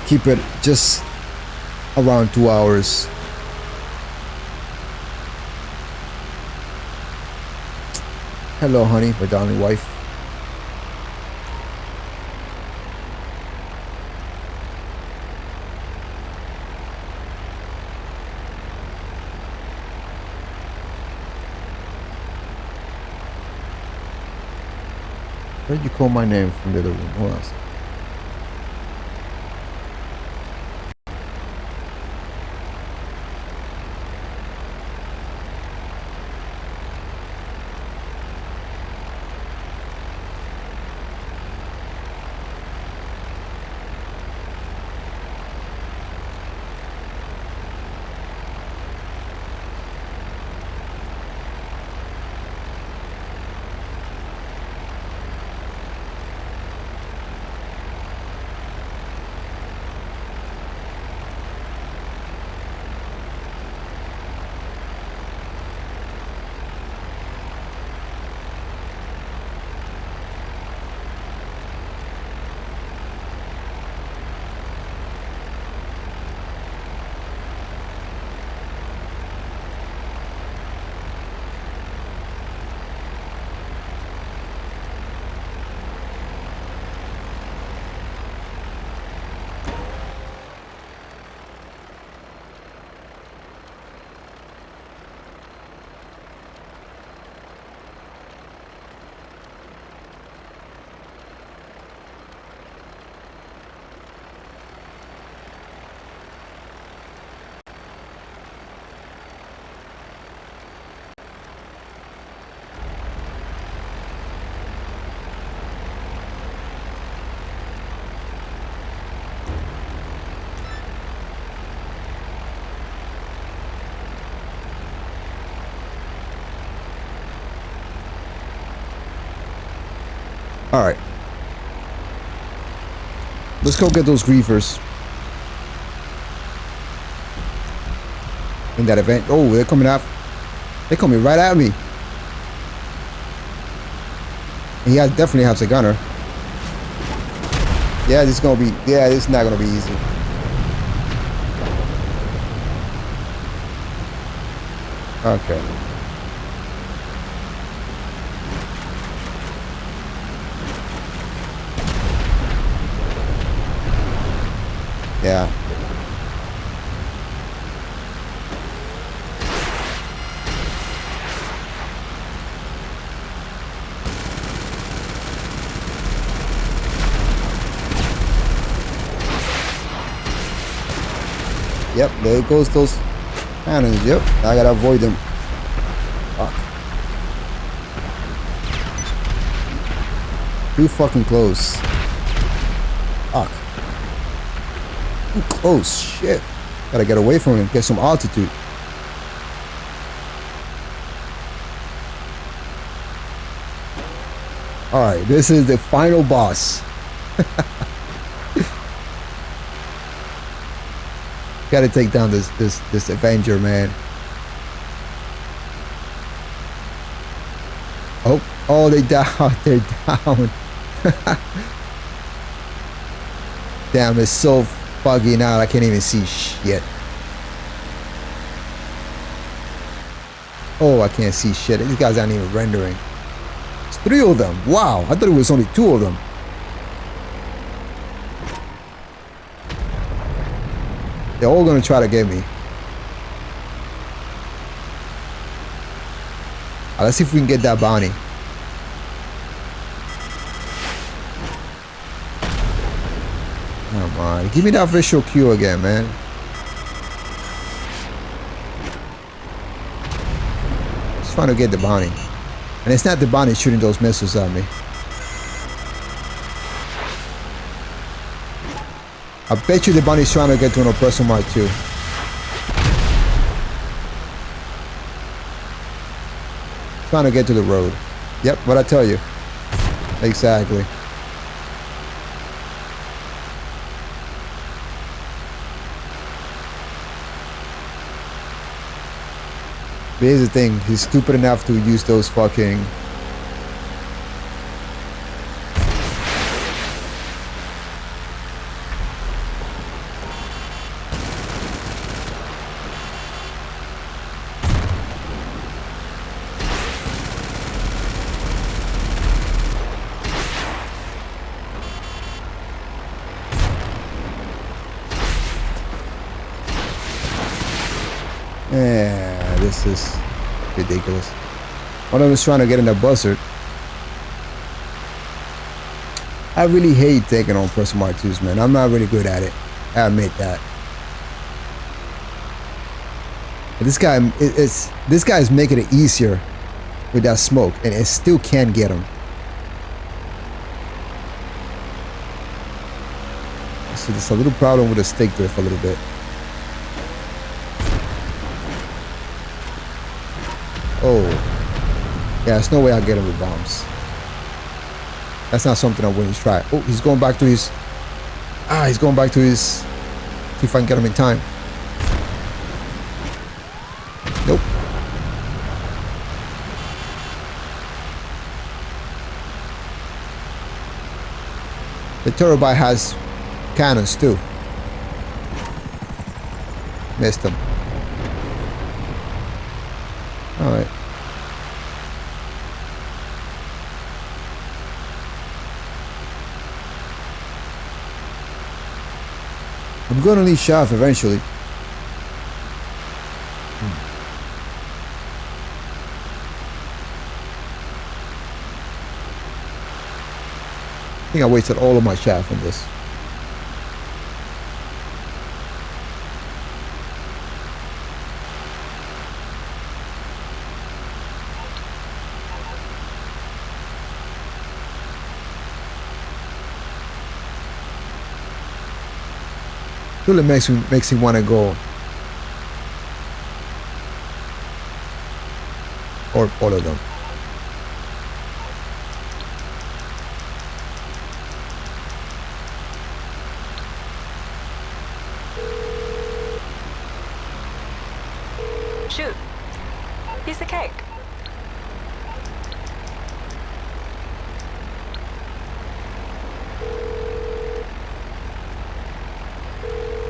Keep it just around 2 hours. Hello, honey, my darling wife. Where did you call my name from the other room? Hold on a second. All right. Let's go get those griefers. In that event. Oh, they're coming out. They're coming right at me. And he definitely has a gunner. Yeah, this is gonna be. Yeah, this is not gonna be easy. Okay. Yeah. Yep, there goes those cannons. Yep, I gotta avoid them. Fuck. Too fucking close. Fuck. Too close. Shit. Gotta get away from him. Get some altitude. Alright, this is the final boss. Gotta take down this Avenger, man. Oh, they down. They're down. Damn, it's so foggy now. I can't even see shit. Oh, I can't see shit. These guys aren't even rendering. It's 3 of them. Wow, I thought it was only 2 of them. They're all gonna try to get me. Let's see if we can get that bounty. Come on, give me that visual cue again, man. Just trying to get the bounty. And it's not the bounty shooting those missiles at me. I bet you the bounty's trying to get to an oppressor mark too. Trying to get to the road. Yep, what I tell you. Exactly. But here's the thing, he's stupid enough to use those fucking... Yeah, this is ridiculous. One of them is trying to get in the buzzard. I really hate taking on Oppressor Mark 2s, man. I'm not really good at it. I admit that. But this guy is making it easier with that smoke, and it still can't get him. So there's a little problem with the stick drift a little bit. Oh, yeah, there's no way I'll get him with bombs. That's not something I'm willing to try. Oh, he's going back to his... he's going back to his... See if I can get him in time. Nope. The turbine has cannons too. Missed him. Alright. I'm gonna need shaft eventually. I think I wasted all of my shaft on this. Really makes me want to go, or all of them. Shoot. Piece of cake.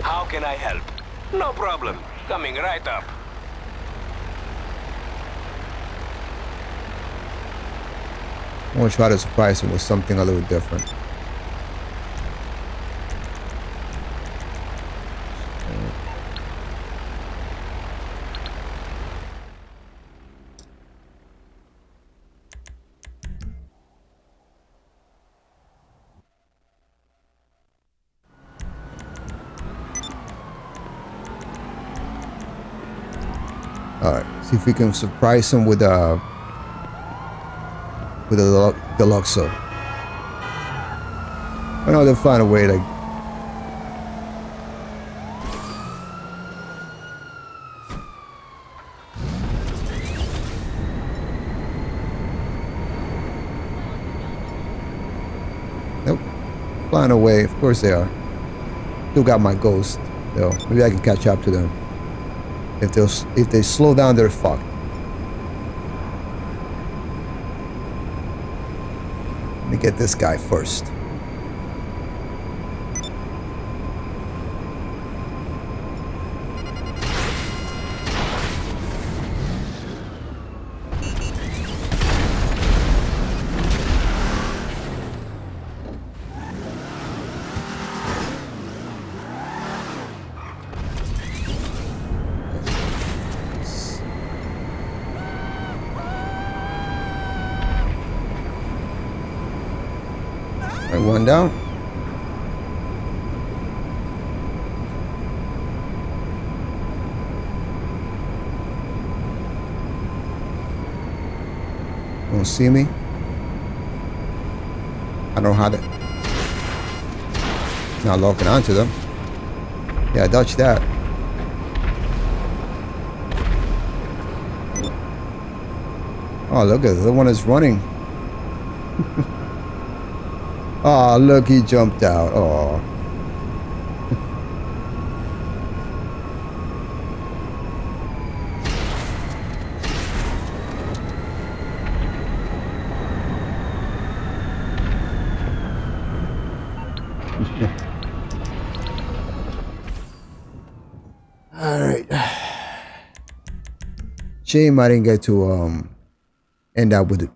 How can I help? No problem. Coming right up. I want to try to surprise him with something a little different. Alright, see if we can surprise him with a Deluxo. I know they'll find a way to... Nope. Find a way, of course they are. Still got my ghost, though. Maybe I can catch up to them. If they slow down, they're fucked. Let me get this guy first. one down. Don't see me. I don't know how to. Not locking onto them. Yeah, dodge that. Oh, look at the one is running. Oh, look, he jumped out. Oh. All right. Shame I didn't get to end up with it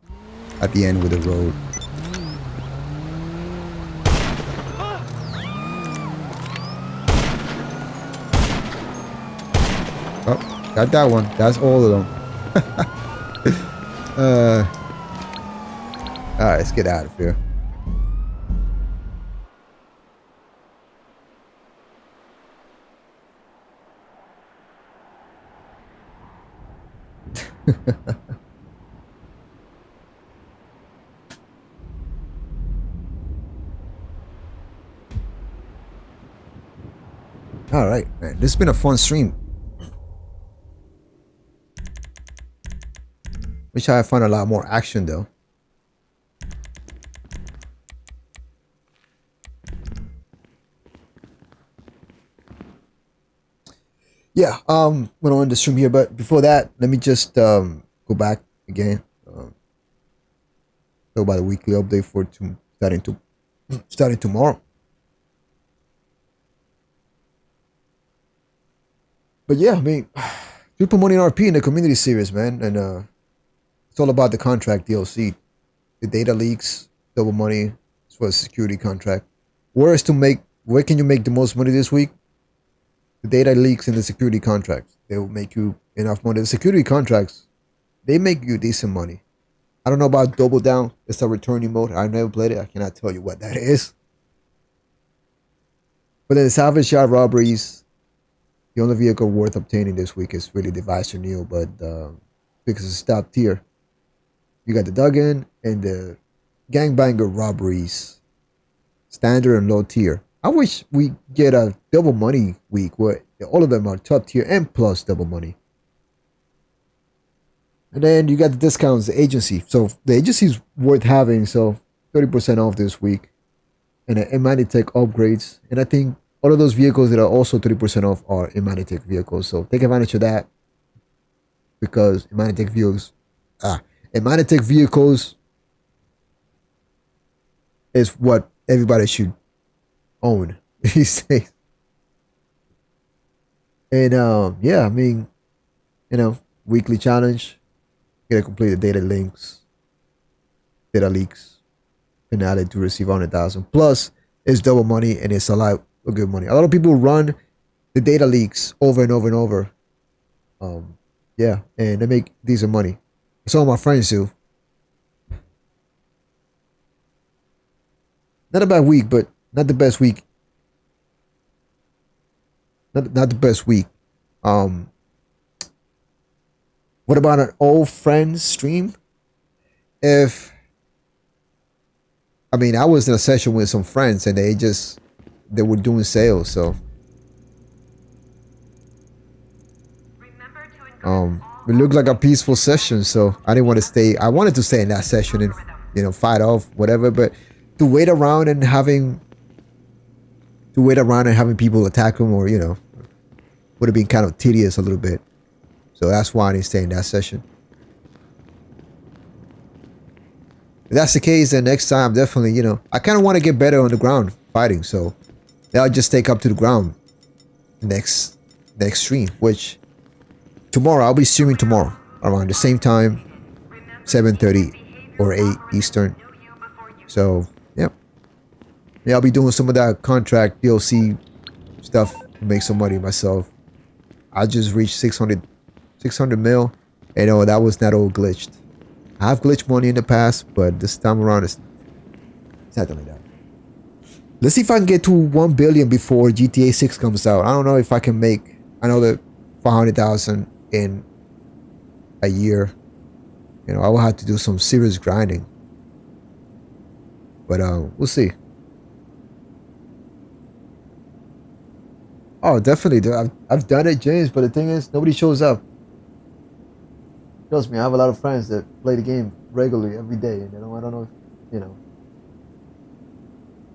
at the end with the road. Oh, got that one. That's all of them. All right, let's get out of here. All right, man. This has been a fun stream. Wish I found a lot more action though. Yeah, I'm gonna end the stream here, but before that, let me just go back again. Talk about the weekly update for starting tomorrow. But yeah, I mean, Triple Money RP in the community series, man, and it's all about the contract DLC, the data leaks, double money, as well as security contract. Where can you make the most money this week? The data leaks and the security contracts. They will make you enough money. The security contracts, they make you decent money. I don't know about Double Down. It's a returning mode. I've never played it. I cannot tell you what that is. But then the salvage yard robberies, the only vehicle worth obtaining this week is really the Visor Neo, but because it's top tier. You got the Duggan and the Gangbanger robberies, standard and low tier. I wish we get a double money week where all of them are top tier and plus double money. And then you got the discounts, the agency. So the agency is worth having. So 30% off this week. And the Imanitech upgrades. And I think all of those vehicles that are also 30% off are Imanitech vehicles. So take advantage of that. Because Imanitech vehicles is what everybody should own these days. And yeah, I mean, weekly challenge. You gotta complete the data leaks, finale to receive 100,000. Plus, it's double money and it's a lot of good money. A lot of people run the data leaks over and over and over. Yeah, and they make decent money. Some of my friends do. Not a bad week, but not the best week. Not the best week. What about an old friends stream? I was in a session with some friends and they were doing sales, so it looked like a peaceful session, so I didn't want to stay. I wanted to stay in that session and fight off whatever, but to wait around and having people attack them or would have been kind of tedious a little bit. So that's why I didn't stay in that session. If that's the case, then next time definitely, I kind of want to get better on the ground fighting. So I'll just take up to the ground next stream, which tomorrow, I'll be streaming tomorrow around the same time, 7:30 or 8 Eastern. So, yeah. I'll be doing some of that contract DLC stuff to make some money myself. I just reached 600 mil. And that was not all glitched. I have glitched money in the past, but this time around it's nothing like that. Let's see if I can get to 1 billion before GTA 6 comes out. I don't know if I can make another 400,000 in a year. You know, I will have to do some serious grinding. But we'll see. Oh, definitely. Dude. I've done it, James, but the thing is, nobody shows up. Trust me, I have a lot of friends that play the game regularly every day, and I don't know if, you know.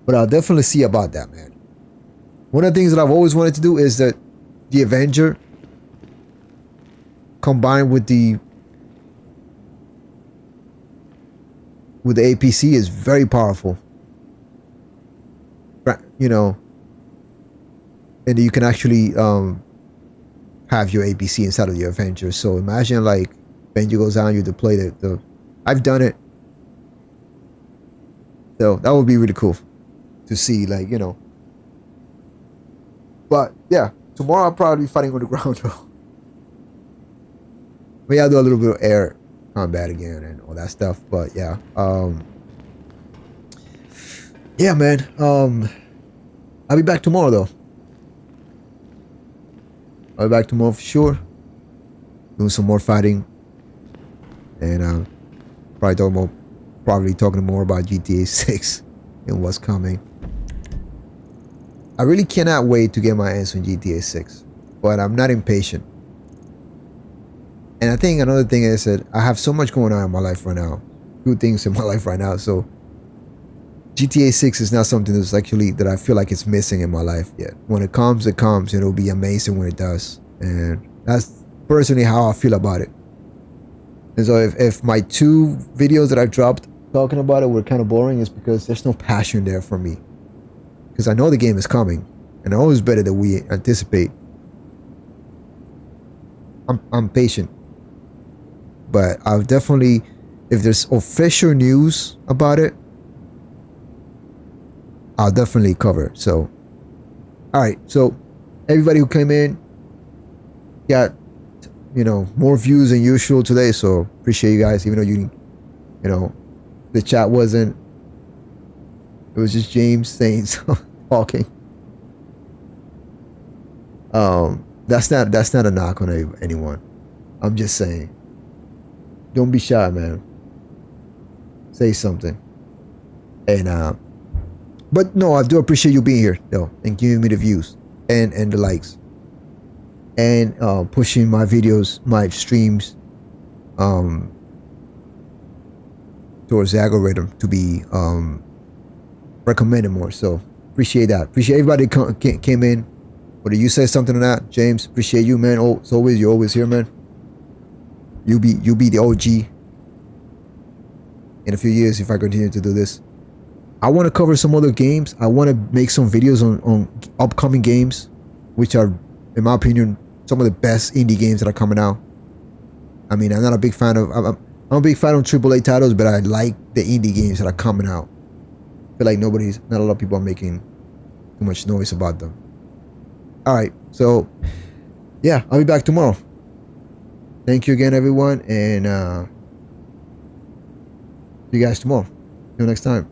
But I'll definitely see about that, man. One of the things that I've always wanted to do is that the Avenger combined with the APC is very powerful. You know, and you can actually have your APC inside of your Avenger. So imagine like Avenger goes down, you deploy the I've done it. So that would be really cool to see, like, you know. But yeah, tomorrow I'll probably be fighting on the ground though. Maybe I'll do a little bit of air combat again and all that stuff. But yeah, yeah, man. I'll be back tomorrow though. I'll be back tomorrow for sure. Doing some more fighting, and probably talking more about GTA 6 and what's coming. I really cannot wait to get my hands on GTA 6, but I'm not impatient. And I think another thing is that I have so much going on in my life right now, good things in my life right now. So GTA 6 is not something that's actually that I feel like it's missing in my life yet. When it comes, it comes, and it'll be amazing when it does. And that's personally how I feel about it. And so if my 2 videos that I dropped talking about it were kind of boring, it's because there's no passion there for me. Because I know the game is coming, and I know it's better than we anticipate. I'm patient. But I'll definitely, if there's official news about it, I'll definitely cover it. So, all right. So, everybody who came in got, you know, more views than usual today. So, appreciate you guys. Even though you know, the chat wasn't. It was just James saying talking. That's not a knock on anyone. I'm just saying. Don't be shy, man. Say something. And but no, I do appreciate you being here though, and giving me the views and the likes, and pushing my videos, my streams, towards the algorithm to be recommended more. So appreciate that. Appreciate everybody came in. Whether you said something or not, James, appreciate you, man. Oh, as always, you're always here, man. You be the OG. In a few years, if I continue to do this, I want to cover some other games. I want to make some videos on upcoming games, which are, in my opinion, some of the best indie games that are coming out. I mean, I'm not a big fan of. I'm a big fan of AAA titles, but I like the indie games that are coming out. I feel like not a lot of people are making too much noise about them. All right, so yeah, I'll be back tomorrow. Thank you again, everyone, and see you guys tomorrow. See you next time.